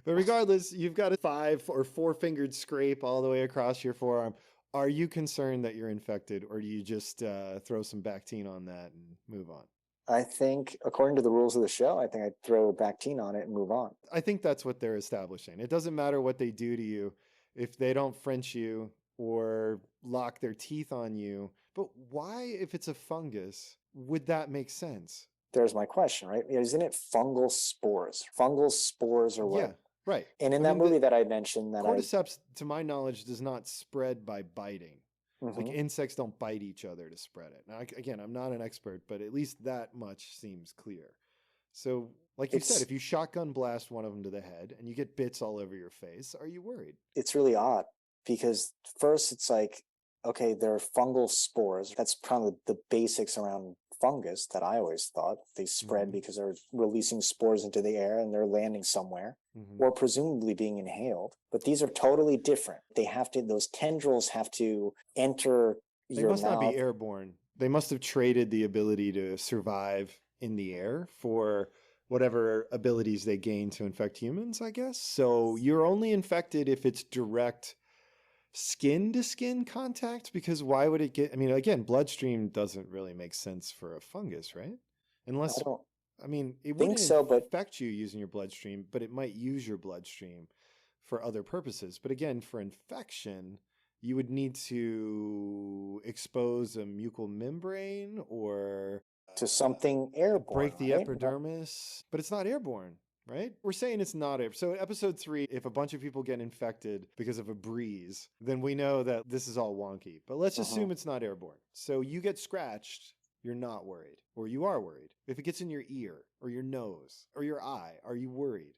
But regardless, you've got a 5 or 4-fingered scrape all the way across your forearm. Are you concerned that you're infected, or do you just throw some Bactine on that and move on? I think, according to the rules of the show, I think I'd throw Bactine on it and move on. I think that's what they're establishing. It doesn't matter what they do to you if they don't French you or lock their teeth on you. But why, if it's a fungus, would that make sense? There's my question, right? Isn't it fungal spores? Fungal spores or what? Yeah. Right. And in that movie that I mentioned, that Cordyceps, to my knowledge, does not spread by biting. Like insects don't bite each other to spread it. Now, again, I'm not an expert, but at least that much seems clear. So, like you said, if you shotgun blast one of them to the head and you get bits all over your face, are you worried? It's really odd because first it's like, okay, there are fungal spores. That's probably the basics around fungus that I always thought. They spread because they're releasing spores into the air and they're landing somewhere or presumably being inhaled. But these are totally different. They have to, those tendrils have to enter your mouth. They must not be airborne. They must have traded the ability to survive in the air for whatever abilities they gain to infect humans, I guess. So you're only infected if it's direct skin to skin contact, because why would it get, I mean, again, bloodstream doesn't really make sense for a fungus, right? Unless, I mean, it wouldn't infect you using your bloodstream, but it might use your bloodstream for other purposes. But again, for infection, you would need to expose a mucal membrane or to something airborne, break the epidermis, but it's not airborne. Right? We're saying it's not airborne. So episode 3, if a bunch of people get infected because of a breeze, then we know that this is all wonky. But let's assume it's not airborne. So you get scratched, you're not worried. Or you are worried. If it gets in your ear or your nose or your eye, are you worried?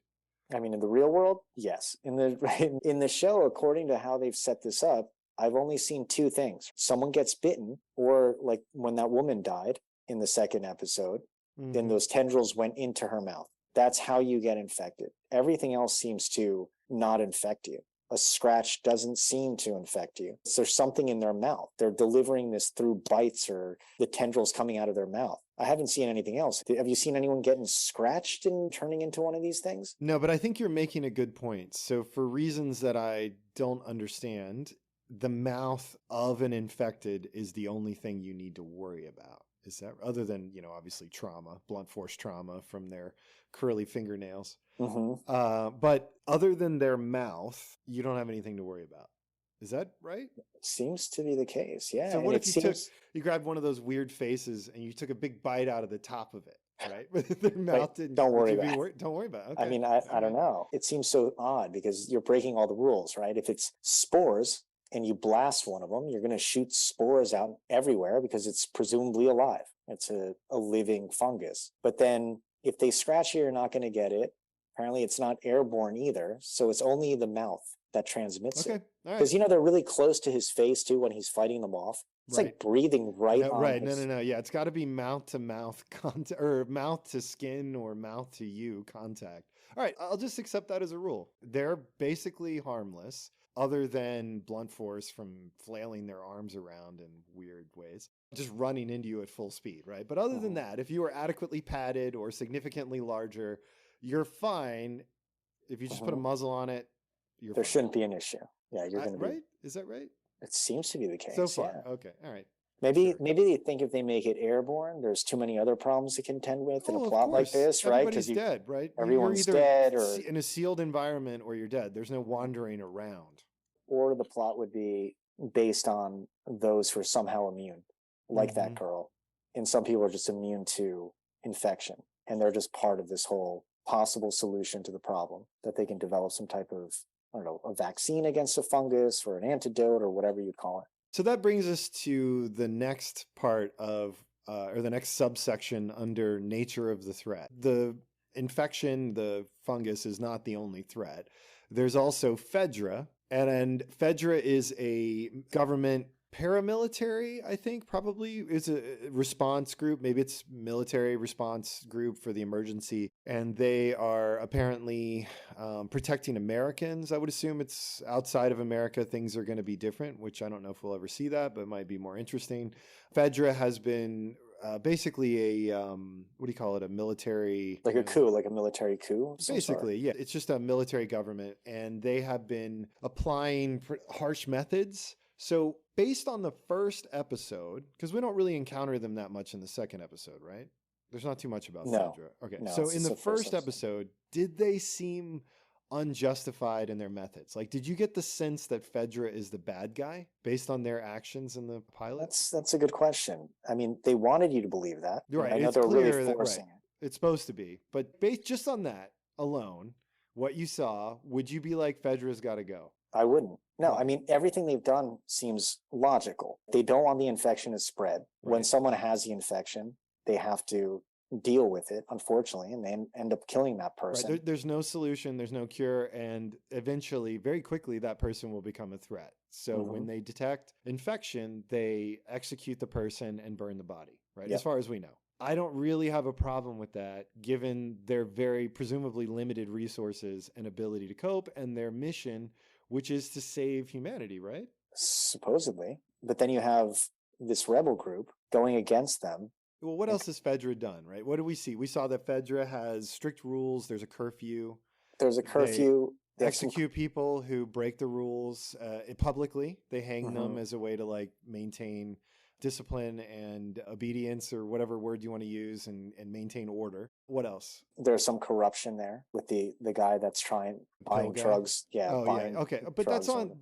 I mean, in the real world, yes. In the show, according to how they've set this up, I've only seen 2 things. Someone gets bitten, or like when that woman died in the second episode, then those tendrils went into her mouth. That's how you get infected. Everything else seems to not infect you. A scratch doesn't seem to infect you. So there's something in their mouth. They're delivering this through bites or the tendrils coming out of their mouth. I haven't seen anything else. Have you seen anyone getting scratched and turning into one of these things? No, but I think you're making a good point. So for reasons that I don't understand, the mouth of an infected is the only thing you need to worry about. Is that, other than, obviously trauma, blunt force trauma from their curly fingernails. But other than their mouth, you don't have anything to worry about. Is that right? Seems to be the case, yeah. So what if you grabbed one of those weird faces and you took a big bite out of the top of it, right? But their mouth didn't. Don't worry about it. Don't worry about it. Okay. I mean, I don't know. It seems so odd because you're breaking all the rules, right? If it's spores and you blast one of them, you're going to shoot spores out everywhere because it's presumably alive. It's a living fungus. But then if they scratch you, you're not going to get it. Apparently it's not airborne either. So it's only the mouth that transmits it. Because, they're really close to his face too when he's fighting them off. It's like breathing right on Right. No. Yeah, it's got to be mouth to mouth contact, or mouth to skin, or mouth to you contact. All right, I'll just accept that as a rule. They're basically harmless, other than blunt force from flailing their arms around in weird ways, just running into you at full speed, right? But other than that, if you are adequately padded or significantly larger, you're fine. If you just put a muzzle on it, there shouldn't be an issue. Yeah, you're going to be right. Is that right? It seems to be the case so far. Yeah. Okay, all right. Maybe they think if they make it airborne, there's too many other problems to contend with in a plot like this, right? Everybody's dead, right? Everyone's dead, or in a sealed environment, or you're dead. There's no wandering around. Or the plot would be based on those who are somehow immune, like that girl. And some people are just immune to infection, and they're just part of this whole possible solution to the problem, that they can develop some type of, I don't know, a vaccine against a fungus or an antidote or whatever you call it. So that brings us to the next part of, or the next subsection under nature of the threat. The infection, the fungus, is not the only threat. There's also FEDRA, and FEDRA is a government paramilitary, I think, probably is a response group. Maybe it's military response group for the emergency. And they are apparently protecting Americans. I would assume it's outside of America. Things are going to be different, which I don't know if we'll ever see that, but it might be more interesting. FEDRA has been basically a, what do you call it? A military... Like a coup, like a military coup? Basically, yeah. It's just a military government. And they have been applying harsh methods. So based on the first episode, because we don't really encounter them that much in the second episode, right? There's not too much about FEDRA. Okay, no, so in the first episode, did they seem unjustified in their methods? Like, did you get the sense that FEDRA is the bad guy based on their actions in the pilot? That's a good question. I mean, they wanted you to believe that. Right. I know It's they're clear really that, forcing it. It's supposed to be. But based just on that alone, what you saw, would you be like, FEDRA's got to go? I wouldn't. No, I mean, everything they've done seems logical. They don't want the infection to spread. Right. When someone has the infection, they have to deal with it, unfortunately, and they end up killing that person. Right. There's no solution, there's no cure, and eventually, very quickly, that person will become a threat. So when they detect infection, they execute the person and burn the body, right? Yep. As far as we know. I don't really have a problem with that, given their very presumably limited resources and ability to cope, and their mission, which is to save humanity, right? Supposedly. But then you have this rebel group going against them. Well, what else has FEDRA done, right? What do we see? We saw that FEDRA has strict rules. There's a curfew. There's a curfew. They execute people who break the rules publicly. They hang them as a way to like maintain discipline and obedience, or whatever word you want to use, and maintain order. What else? There's some corruption there with the guy that's buying drugs. Yeah. Oh, yeah. Okay. But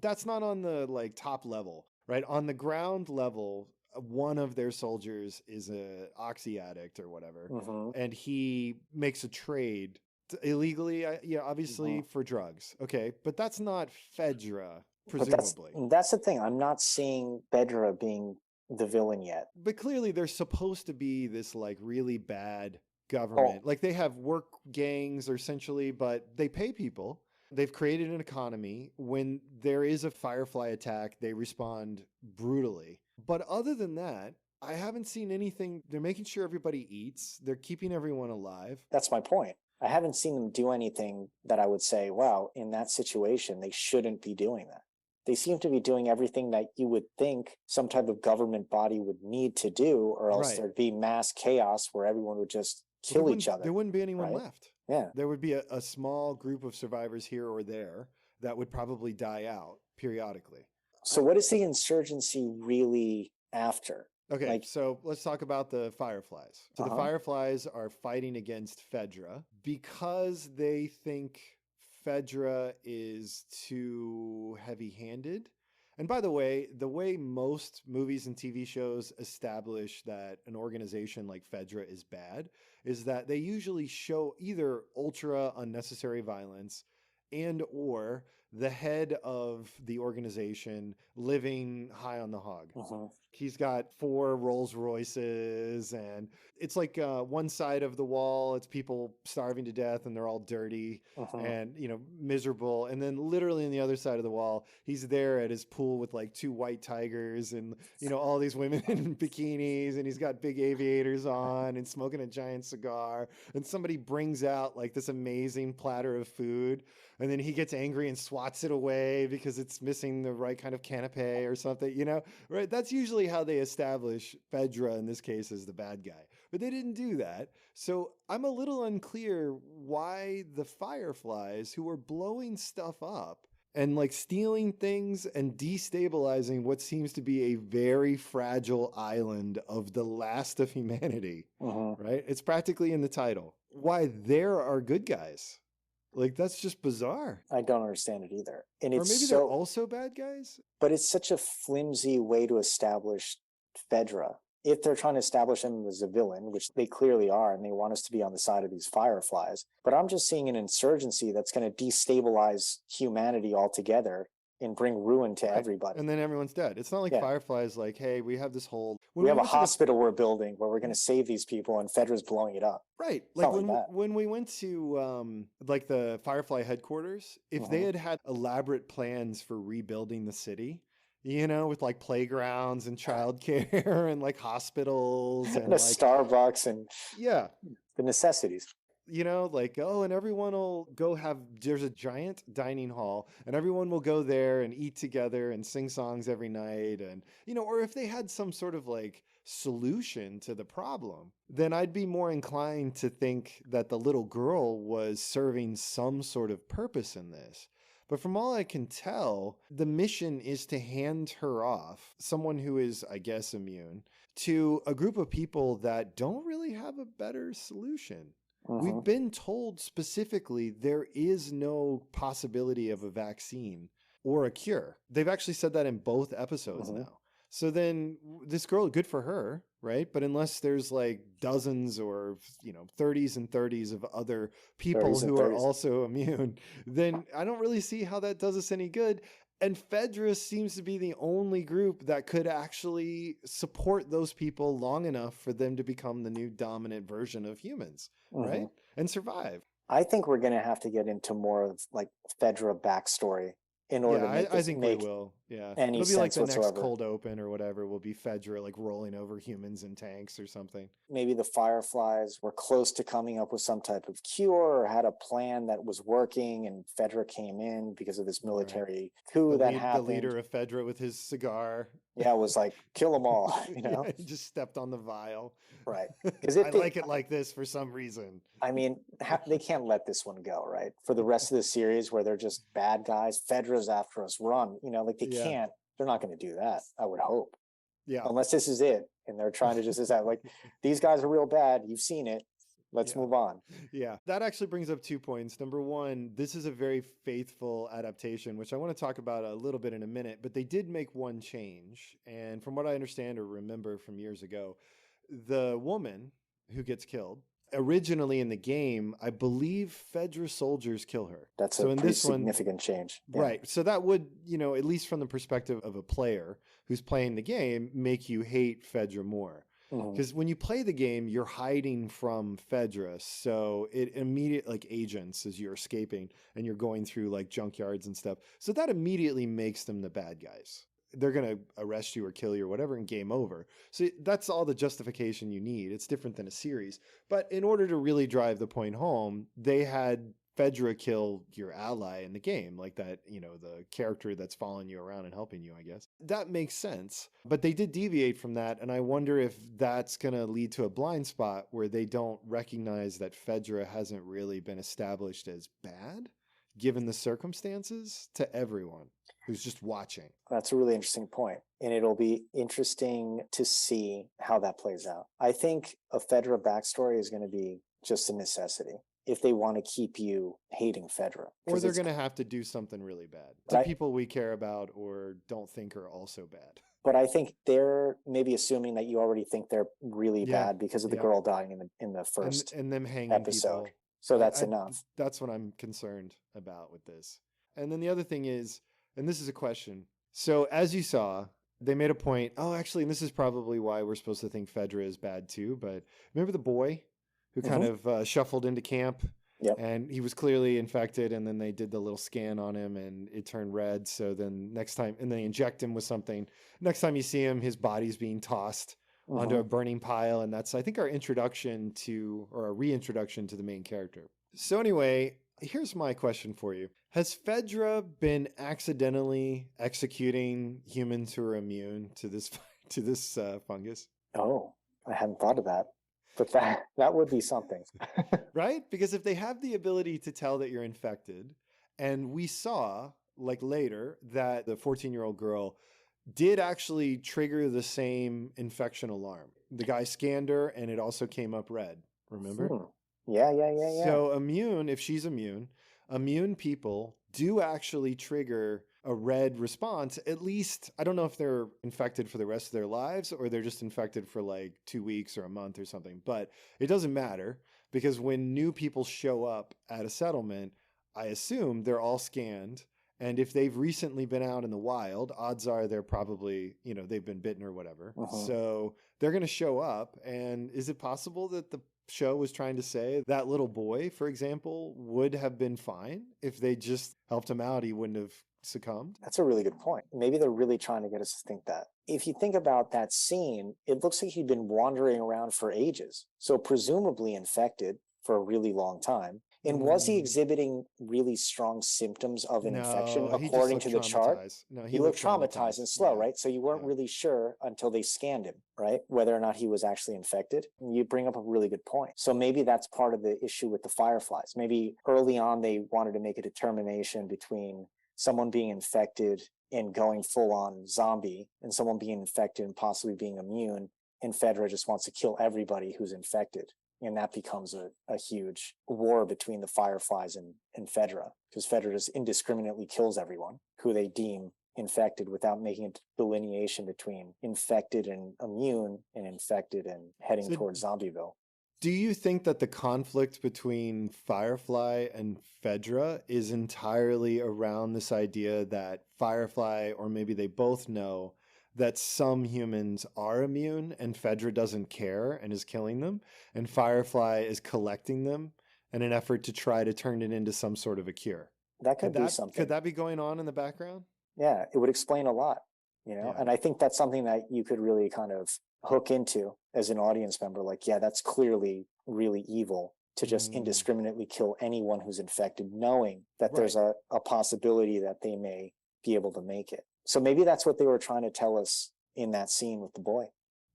that's not on the like top level, right? On the ground level, one of their soldiers is a oxy addict or whatever, and he makes a trade illegally, obviously for drugs. Okay. But that's not FEDRA, presumably. That's the thing. I'm not seeing FEDRA being the villain yet. But clearly they're supposed to be this like really bad government. Like they have work gangs essentially, but they pay people. They've created an economy. When there is a Firefly attack, they respond brutally. But other than that, I haven't seen anything. They're making sure everybody eats. They're keeping everyone alive. That's my point. I haven't seen them do anything that I would say, wow, in that situation, they shouldn't be doing that. They seem to be doing everything that you would think some type of government body would need to do, or else there'd be mass chaos where everyone would just kill each other. There wouldn't be anyone left. Yeah. There would be a small group of survivors here or there that would probably die out periodically. So what is the insurgency really after? Okay, so let's talk about the Fireflies. So the Fireflies are fighting against FEDRA because they think FEDRA is too heavy-handed. And by the way most movies and TV shows establish that an organization like FEDRA is bad is that they usually show either ultra unnecessary violence and or the head of the organization living high on the hog. He's got 4 Rolls Royces, and it's like one side of the wall, it's people starving to death and they're all dirty and, miserable. And then literally on the other side of the wall, he's there at his pool with like 2 white tigers and, all these women in bikinis, and he's got big aviators on and smoking a giant cigar. And somebody brings out like this amazing platter of food, and then he gets angry and swats it away because it's missing the right kind of canapé or something, right? That's usually how they establish FEDRA in this case as the bad guy. But they didn't do that. So I'm a little unclear why the Fireflies, who were blowing stuff up and like stealing things and destabilizing what seems to be a very fragile island of the last of humanity, right? It's practically in the title. Why there are good guys. Like, that's just bizarre. I don't understand it either. And Or it's maybe they're also bad guys? but it's such a flimsy way to establish FEDRA. If they're trying to establish him as a villain, which they clearly are, and they want us to be on the side of these fireflies, but I'm just seeing an insurgency that's going to destabilize humanity altogether and bring ruin to everybody. And then everyone's dead. It's not like Firefly's like, hey, we have this whole... We have a hospital we're building where we're going to save these people, and FEDRA's blowing it up. Right. Like when we went to like the Firefly headquarters, if they had elaborate plans for rebuilding the city, you know, with like playgrounds and childcare and like hospitals and a Starbucks and the necessities. You know, like, oh, and everyone will go there's a giant dining hall and everyone will go there and eat together and sing songs every night. And, you know, or if they had some sort of like solution to the problem, then I'd be more inclined to think that the little girl was serving some sort of purpose in this. But from all I can tell, the mission is to hand her off, someone who is, I guess, immune, to a group of people that don't really have a better solution. We've been told specifically there is no possibility of a vaccine or a cure. They've actually said that in both episodes now. So then this girl, good for her, right? But unless there's like dozens or, you know, 30s and 30s of other people who are also immune, then I don't really see how that does us any good. And FEDRA seems to be the only group that could actually support those people long enough for them to become the new dominant version of humans, right? And survive. I think we're going to have to get into more of like FEDRA backstory in order to make I think we will. Yeah. Any It'll be sense like the whatsoever. next cold open or whatever will be FEDRA like rolling over humans in tanks or something. Maybe the Fireflies were close to coming up with some type of cure or had a plan that was working, and FEDRA came in because of this military coup that happened. The leader of FEDRA with his cigar. Yeah, was like, kill them all, you know? He just stepped on the vial. Right. I like it like this for some reason. I mean, they can't let this one go, right? For the rest of the series where they're just bad guys, FEDRA's after us, run. You know, like they can't. They're not going to do that, I would hope. Yeah. Unless this is it, and they're trying to just decide, like, these guys are real bad. You've seen it. Let's move on. Yeah. That actually brings up 2 points. Number one, this is a very faithful adaptation, which I want to talk about a little bit in a minute, but they did make one change. And from what I understand or remember from years ago, the woman who gets killed, originally in the game, I believe FEDRA soldiers kill her. That's a pretty significant change. Yeah. Right. So that would, you know, at least from the perspective of a player who's playing the game, make you hate FEDRA more. Because when you play the game, you're hiding from FEDRA. So it immediately, like agents, as you're escaping and you're going through like junkyards and stuff. So that immediately makes them the bad guys. They're going to arrest you or kill you or whatever and game over. So that's all the justification you need. It's different than a series. But in order to really drive the point home, they had FEDRA kill your ally in the game, like that, you know, the character that's following you around and helping you, I guess. That makes sense. But they did deviate from that. And I wonder if that's going to lead to a blind spot where they don't recognize that FEDRA hasn't really been established as bad, given the circumstances, to everyone who's just watching. That's a really interesting point. And it'll be interesting to see how that plays out. I think a FEDRA backstory is going to be just a necessity if they want to keep you hating FEDRA. Or they're going to have to do something really bad to people we care about or don't think are also bad. But I think they're maybe assuming that you already think they're really bad because of the girl dying in the first and them hanging episode. People. So that's enough. That's what I'm concerned about with this. And then the other thing is, and this is a question. So as you saw, they made a point. Oh, actually, and this is probably why we're supposed to think FEDRA is bad too. But remember the boy who kind of shuffled into camp? Yep. And he was clearly infected, and then they did the little scan on him and it turned red. So then next time, and they inject him with something. Next time you see him, his body's being tossed onto a burning pile. And that's, I think, our introduction to, or a reintroduction to the main character. So anyway, here's my question for you. Has FEDRA been accidentally executing humans who are immune to this fungus? Oh, I hadn't thought of that. But that would be something. Right? Because if they have the ability to tell that you're infected, and we saw, like later, that the 14-year-old girl did actually trigger the same infection alarm. The guy scanned her, and it also came up red. Remember? Yeah. So immune, if she's immune, immune people do actually trigger a red response. At least, I don't know if they're infected for the rest of their lives or they're just infected for like 2 weeks or a month or something, but it doesn't matter because when new people show up at a settlement, I assume they're all scanned. And if they've recently been out in the wild, odds are they're probably, they've been bitten or whatever. So they're going to show up. And is it possible that the show was trying to say that little boy, for example, would have been fine if they just helped him out? He wouldn't have succumbed. That's a really good point. Maybe they're really trying to get us to think that. If you think about that scene, it looks like he'd been wandering around for ages. So presumably infected for a really long time. And was he exhibiting really strong symptoms of an infection according to the chart? No, he looked traumatized and slow, right? So you weren't really sure until they scanned him, right? Whether or not he was actually infected. And you bring up a really good point. So maybe that's part of the issue with the fireflies. Maybe early on they wanted to make a determination between someone being infected and going full on zombie and someone being infected and possibly being immune. And FEDRA just wants to kill everybody who's infected. And that becomes a huge war between the fireflies and FEDRA, because FEDRA just indiscriminately kills everyone who they deem infected without making a delineation between infected and immune and infected and heading towards Zombieville. Do you think that the conflict between Firefly and FEDRA is entirely around this idea that Firefly, or maybe they both know, that some humans are immune and FEDRA doesn't care and is killing them, and Firefly is collecting them in an effort to try to turn it into some sort of a cure? That could be something. Could that be going on in the background? Yeah, it would explain a lot, Yeah. And I think that's something that you could really kind of hook into as an audience member. Like, yeah, that's clearly really evil to just indiscriminately kill anyone who's infected, knowing that there's a possibility that they may be able to make it. So maybe that's what they were trying to tell us in that scene with the boy.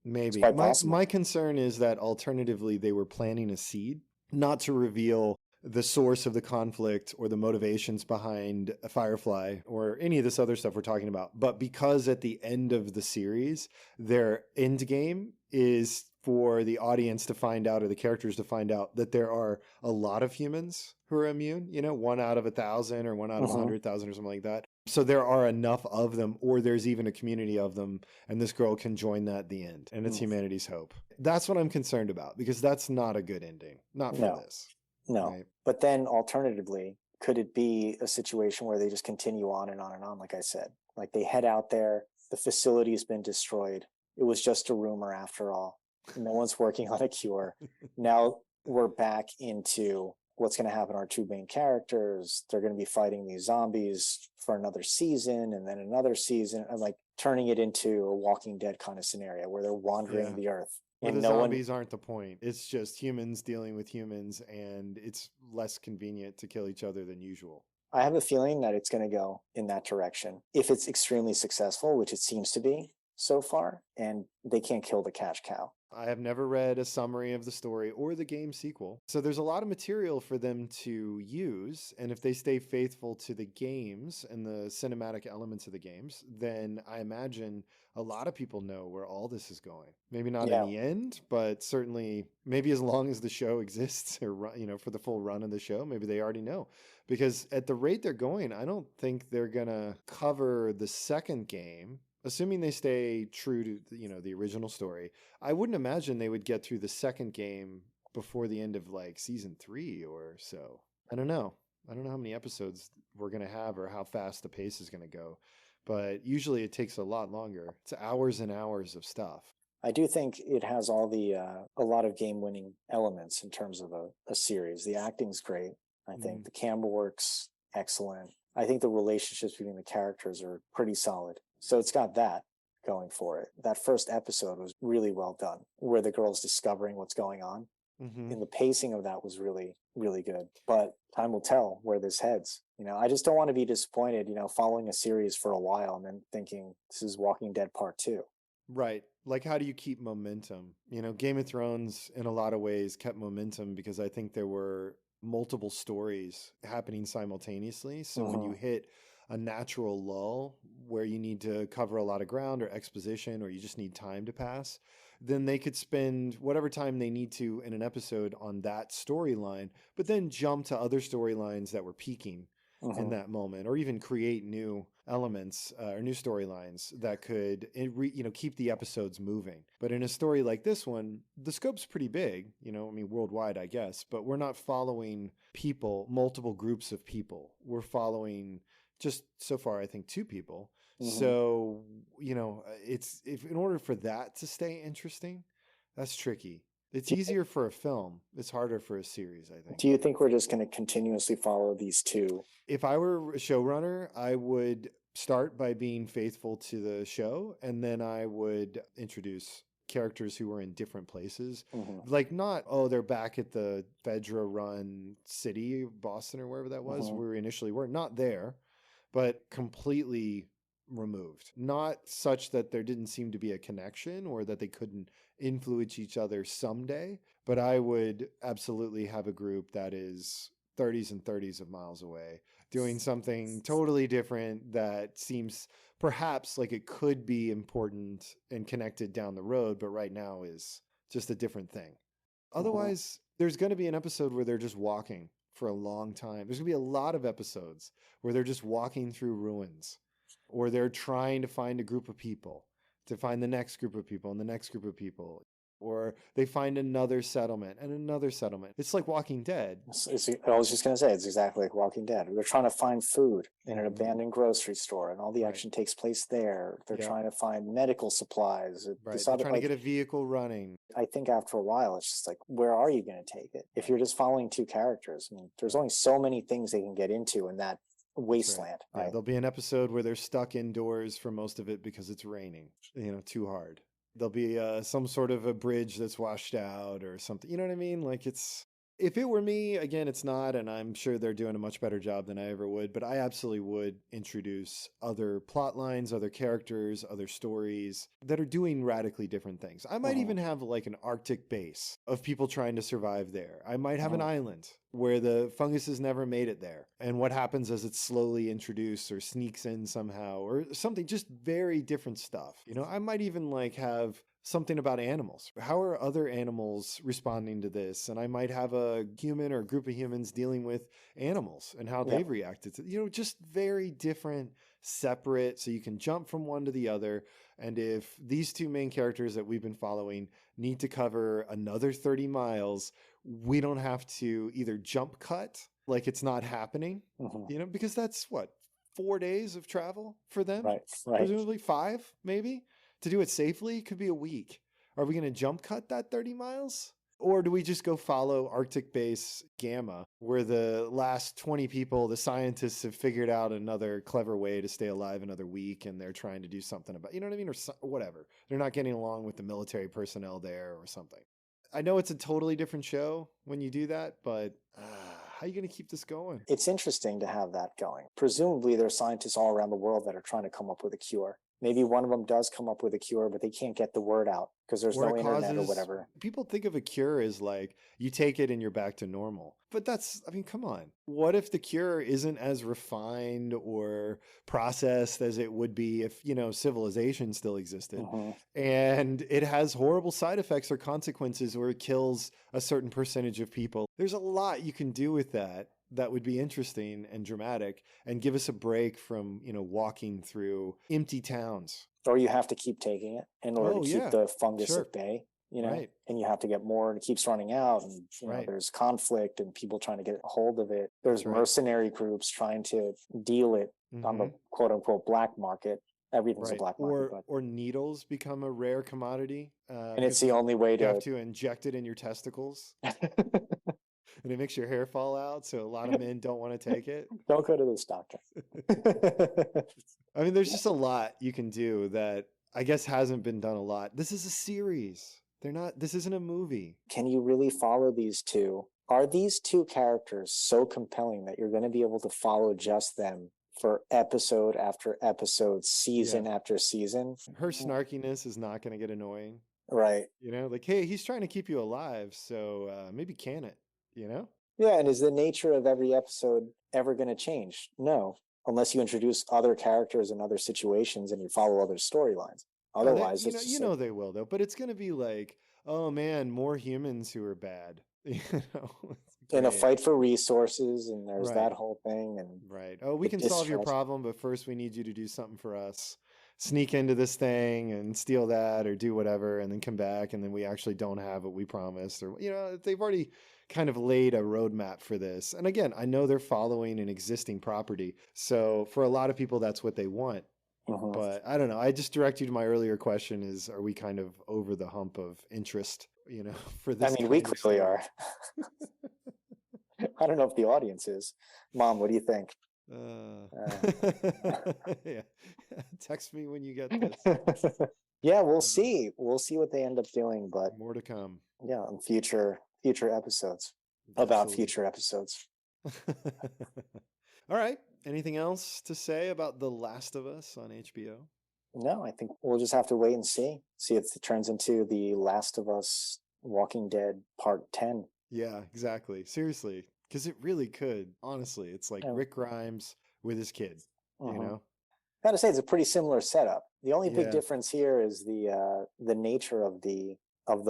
Maybe. My concern is that alternatively, they were planting a seed, not to reveal the source of the conflict or the motivations behind a Firefly or any of this other stuff we're talking about. But because at the end of the series, their end game is for the audience to find out, or the characters to find out, that there are a lot of humans who are immune, 1 out of 1,000 or 1 out of 100,000 or something like that. So there are enough of them, or there's even a community of them, and this girl can join that at the end, and it's humanity's hope. That's what I'm concerned about, because that's not a good ending. Not for this. No. Right? But then alternatively, could it be a situation where they just continue on and on and on, like I said? Like they head out there, the facility's been destroyed. It was just a rumor after all. No one's working on a cure. Now we're back into what's going to happen to our two main characters. They're going to be fighting these zombies for another season and then another season, and like turning it into a Walking Dead kind of scenario where they're wandering the earth. And the zombies aren't the point. It's just humans dealing with humans, and it's less convenient to kill each other than usual. I have a feeling that it's going to go in that direction. If it's extremely successful, which it seems to be so far, and they can't kill the cash cow. I have never read a summary of the story or the game sequel. So there's a lot of material for them to use. And if they stay faithful to the games and the cinematic elements of the games, then I imagine a lot of people know where all this is going. Maybe not in the end, but certainly maybe as long as the show exists, or, for the full run of the show, maybe they already know. Because at the rate they're going, I don't think they're going to cover the second game. Assuming they stay true to, the original story, I wouldn't imagine they would get through the second game before the end of like season 3 or so. I don't know. I don't know how many episodes we're going to have or how fast the pace is going to go. But usually it takes a lot longer. It's hours and hours of stuff. I do think it has all a lot of game-winning elements in terms of a series. The acting's great. I think the camera work's excellent. I think the relationships between the characters are pretty solid. So it's got that going for it. That first episode was really well done, where the girl's discovering what's going on. And the pacing of that was really, really good. But time will tell where this heads. I just don't want to be disappointed, following a series for a while and then thinking this is Walking Dead Part 2. Right. Like, how do you keep momentum? Game of Thrones, in a lot of ways, kept momentum because I think there were multiple stories happening simultaneously. So when you hit a natural lull where you need to cover a lot of ground or exposition, or you just need time to pass, then they could spend whatever time they need to in an episode on that storyline, but then jump to other storylines that were peaking in that moment, or even create new elements or new storylines that could keep the episodes moving. But in a story like this one, the scope's pretty big, worldwide, I guess, but we're not following people, multiple groups of people. We're following just so far, I think, 2 people. So, if in order for that to stay interesting, that's tricky. It's easier for a film. It's harder for a series, I think. Do you think we're just going to continuously follow these 2? If I were a showrunner, I would start by being faithful to the show, and then I would introduce characters who were in different places. Like not, they're back at the FEDRA run city, Boston or wherever that was, where we initially were. Not there, but completely removed. Not such that there didn't seem to be a connection or that they couldn't influence each other someday, but I would absolutely have a group that is 30s and 30s of miles away doing something totally different that seems perhaps like it could be important and connected down the road, but right now is just a different thing. Otherwise, there's going to be an episode where they're just walking for a long time. There's going to be a lot of episodes where they're just walking through ruins, or they're trying to find a group of people, to find the next group of people and the next group of people, or they find another settlement and another settlement. It's like Walking Dead. I was just going to say, it's exactly like Walking Dead. They're trying to find food in an abandoned grocery store, and all the action takes place there. They're trying to find medical supplies. They're trying to get a vehicle running. I think after a while, it's just like, where are you going to take it? If you're just following 2 characters, I mean, there's only so many things they can get into in that wasteland. Right. There'll be an episode where they're stuck indoors for most of it because it's raining, too hard. There'll be some sort of a bridge that's washed out or something. You know what I mean? Like if it were me, again, it's not, and I'm sure they're doing a much better job than I ever would, but I absolutely would introduce other plot lines, other characters, other stories that are doing radically different things. I might even have like an Arctic base of people trying to survive there. I might have an island where the fungus has never made it there, and what happens as it's slowly introduced or sneaks in somehow or something, just very different stuff. I might even like have something about animals. How are other animals responding to this? And I might have a human or a group of humans dealing with animals and how they've reacted to, just very different, separate, so you can jump from one to the other. And if these 2 main characters that we've been following need to cover another 30 miles, we don't have to either jump cut like it's not happening, because that's 4 days of travel for them, right. Presumably 5, maybe. To do it safely, could be a week. Are we going to jump cut that 30 miles? Or do we just go follow Arctic Base Gamma, where the last 20 people, the scientists, have figured out another clever way to stay alive another week, and they're trying to do something about, what I mean? Or whatever. They're not getting along with the military personnel there or something. I know it's a totally different show when you do that, but how are you going to keep this going? It's interesting to have that going. Presumably, there are scientists all around the world that are trying to come up with a cure. Maybe one of them does come up with a cure, but they can't get the word out because there's no internet or whatever. People think of a cure as like you take it and you're back to normal. But come on. What if the cure isn't as refined or processed as it would be if, civilization still existed? And it has horrible side effects or consequences where it kills a certain percentage of people. There's a lot you can do with that would be interesting and dramatic and give us a break from, walking through empty towns. Or you have to keep taking it in order to keep the fungus at bay, and you have to get more and it keeps running out. And, there's conflict and people trying to get a hold of it. There's mercenary groups trying to deal it on the quote unquote black market. Everything's a black market. Or needles become a rare commodity. And it's the only way you have to inject it in your testicles. And it makes your hair fall out, so a lot of men don't want to take it. Don't go to this doctor. I mean, there's just a lot you can do that I guess hasn't been done a lot. This is a series. This isn't a movie. Can you really follow these 2? Are these 2 characters so compelling that you're going to be able to follow just them for episode after episode, season after season? Her snarkiness is not going to get annoying. Right. Like, hey, he's trying to keep you alive, so maybe can it? Yeah, and is the nature of every episode ever going to change? No. unless you introduce other characters and other situations and you follow other storylines. Otherwise, it's just they will though, but it's going to be like, oh man, more humans who are bad. In a fight for resources, and there's Right. that whole thing. And right. Oh, we can solve your problem, but first we need you to do something for us. Sneak into this thing and steal that or do whatever, and then come back, and then we actually don't have what we promised. Or, they've already kind of laid a roadmap for this. And again, I know they're following an existing property. So for a lot of people, that's what they want. But I don't know. I just direct you to my earlier question is, are we kind of over the hump of interest, for this? I mean, we clearly are. I don't know if the audience is. Mom, what do you think? Yeah. Text me when you get this. Yeah, we'll see. We'll see what they end up doing, but more to come. Yeah, in future episodes. About future episodes. All right. Anything else to say about The Last of Us on HBO? No, I think we'll just have to wait and see if it turns into The Last of Us Walking Dead Part 10. Yeah, exactly. Seriously, because it really could. Honestly, it's like Rick Grimes with his kid, Gotta say, it's a pretty similar setup. The only big difference here is the nature of the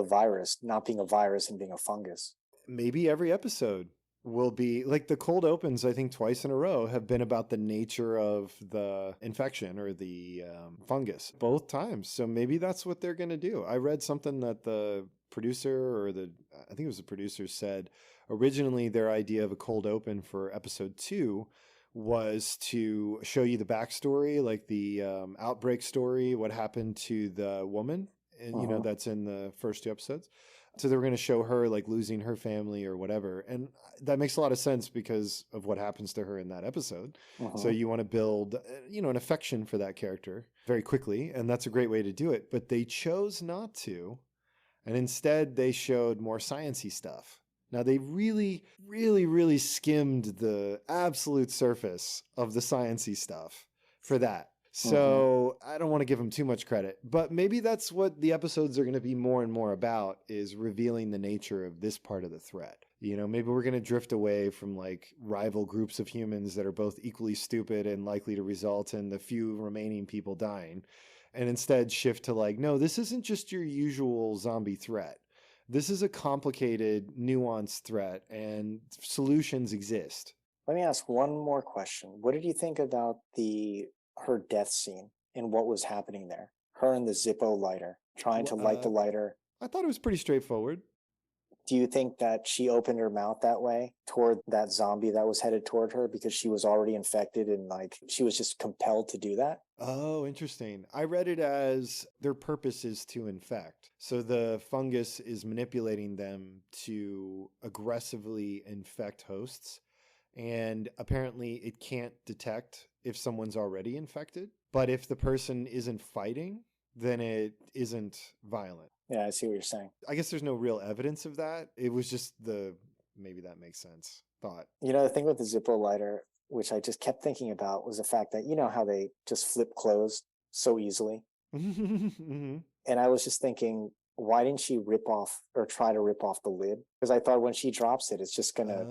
virus not being a virus and being a fungus. Maybe every episode will be like the cold opens, I think twice in a row have been about the nature of the infection or the fungus both times. So maybe that's what they're going to do. I read something that the producer I think it was the producer said originally their idea of a cold open for episode 2 was to show you the backstory, like the outbreak story, what happened to the woman, and that's in the first 2 episodes. So they were going to show her like losing her family or whatever. And that makes a lot of sense because of what happens to her in that episode. So you want to build, an affection for that character very quickly. And that's a great way to do it. But they chose not to. And instead they showed more sciencey stuff. Now they really, really, really skimmed the absolute surface of the sciencey stuff for that. So I don't want to give them too much credit, but maybe that's what the episodes are going to be more and more about, is revealing the nature of this part of the threat. Maybe we're going to drift away from like rival groups of humans that are both equally stupid and likely to result in the few remaining people dying, and instead shift to like, no, this isn't just your usual zombie threat. This is a complicated, nuanced threat, and solutions exist. Let me ask one more question. What did you think about her death scene and what was happening there? Her and the Zippo lighter, trying to light the lighter. I thought it was pretty straightforward. Do you think that she opened her mouth that way toward that zombie that was headed toward her because she was already infected and like she was just compelled to do that? Oh, interesting. I read it as their purpose is to infect. So the fungus is manipulating them to aggressively infect hosts. And apparently it can't detect if someone's already infected. But if the person isn't fighting, then it isn't violent. Yeah, I see what you're saying. I guess there's no real evidence of that. It was just maybe that makes sense, thought. The thing with the Zippo lighter, which I just kept thinking about, was the fact that, how they just flip closed so easily. And I was just thinking, why didn't she rip off or try to rip off the lid? Because I thought when she drops it, it's just going to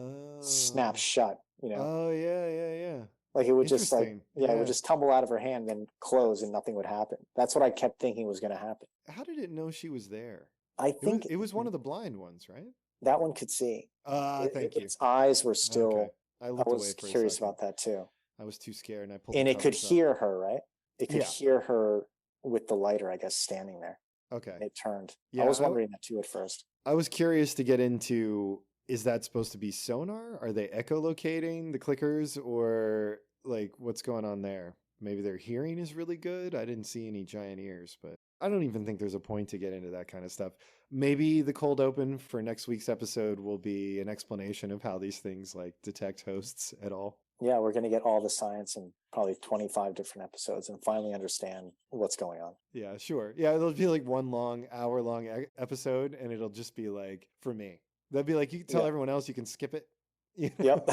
snap shut, Oh, yeah. Like it would just it would just tumble out of her hand and close and nothing would happen. That's what I kept thinking was going to happen. How did it know she was there? I think it was one of the blind ones, right? That one could see. Thank you. Its eyes were still. Okay. I was curious about that too. I was too scared and I pulled. And it could hear her, right? It could hear her with the lighter, I guess, standing there. Okay. And it turned. Yeah, I was wondering that too at first. I was curious to get into, is that supposed to be sonar? Are they echolocating the clickers, or like what's going on there? Maybe their hearing is really good. I didn't see any giant ears, but I don't even think there's a point to get into that kind of stuff. Maybe the cold open for next week's episode will be an explanation of how these things like detect hosts at all. Yeah, we're going to get all the science in probably 25 different episodes and finally understand what's going on. Yeah, sure. Yeah, it'll be like one hour-long episode, and it'll just be like, for me. That'd be like, you can tell everyone else you can skip it. Yep,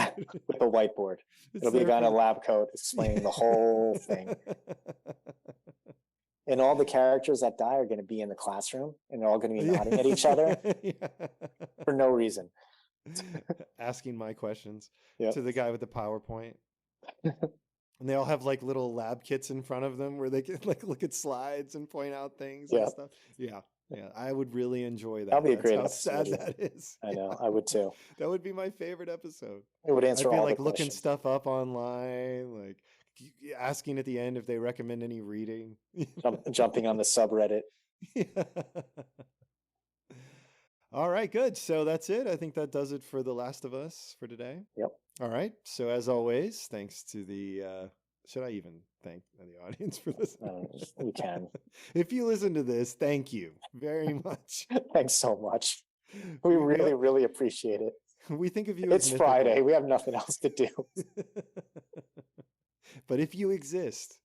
with a whiteboard. It'll be a guy in a lab coat explaining the whole thing. And all the characters that die are going to be in the classroom, and they're all going to be nodding at each other for no reason. Asking my questions to the guy with the PowerPoint. And they all have like little lab kits in front of them where they can like look at slides and point out things and stuff. Yeah. Yeah. I would really enjoy that. That'd be a That's great how episode. sad that is. I know. I would too. That would be my favorite episode. It would answer I'd be all like the looking questions. stuff up online, like asking at the end if they recommend any reading. Jumping on the subreddit. Yeah. All right, good. So that's it. I think that does it for The Last of Us for today. Yep. All right. So as always, thanks to the should I even thank the audience for listening? We can. If you listen to this, thank you very much. Thanks so much. We really, really appreciate it. We think of you It's as Friday. We have nothing else to do. But if you exist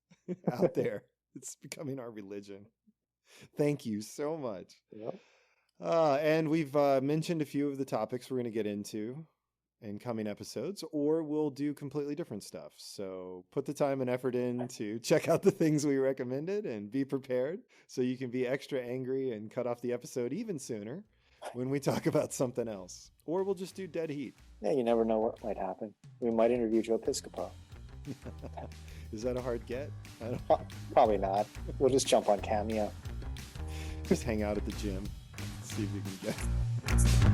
out there, it's becoming our religion. Thank you so much. Yep. And we've mentioned a few of the topics we're going to get into in coming episodes, or we'll do completely different stuff. So put the time and effort in to check out the things we recommended and be prepared so you can be extra angry and cut off the episode even sooner when we talk about something else. Or we'll just do dead heat. Yeah, you never know what might happen. We might interview Joe Piscopo. Is that a hard get? Probably not. We'll just jump on Cameo. Just hang out at the gym. See if you can get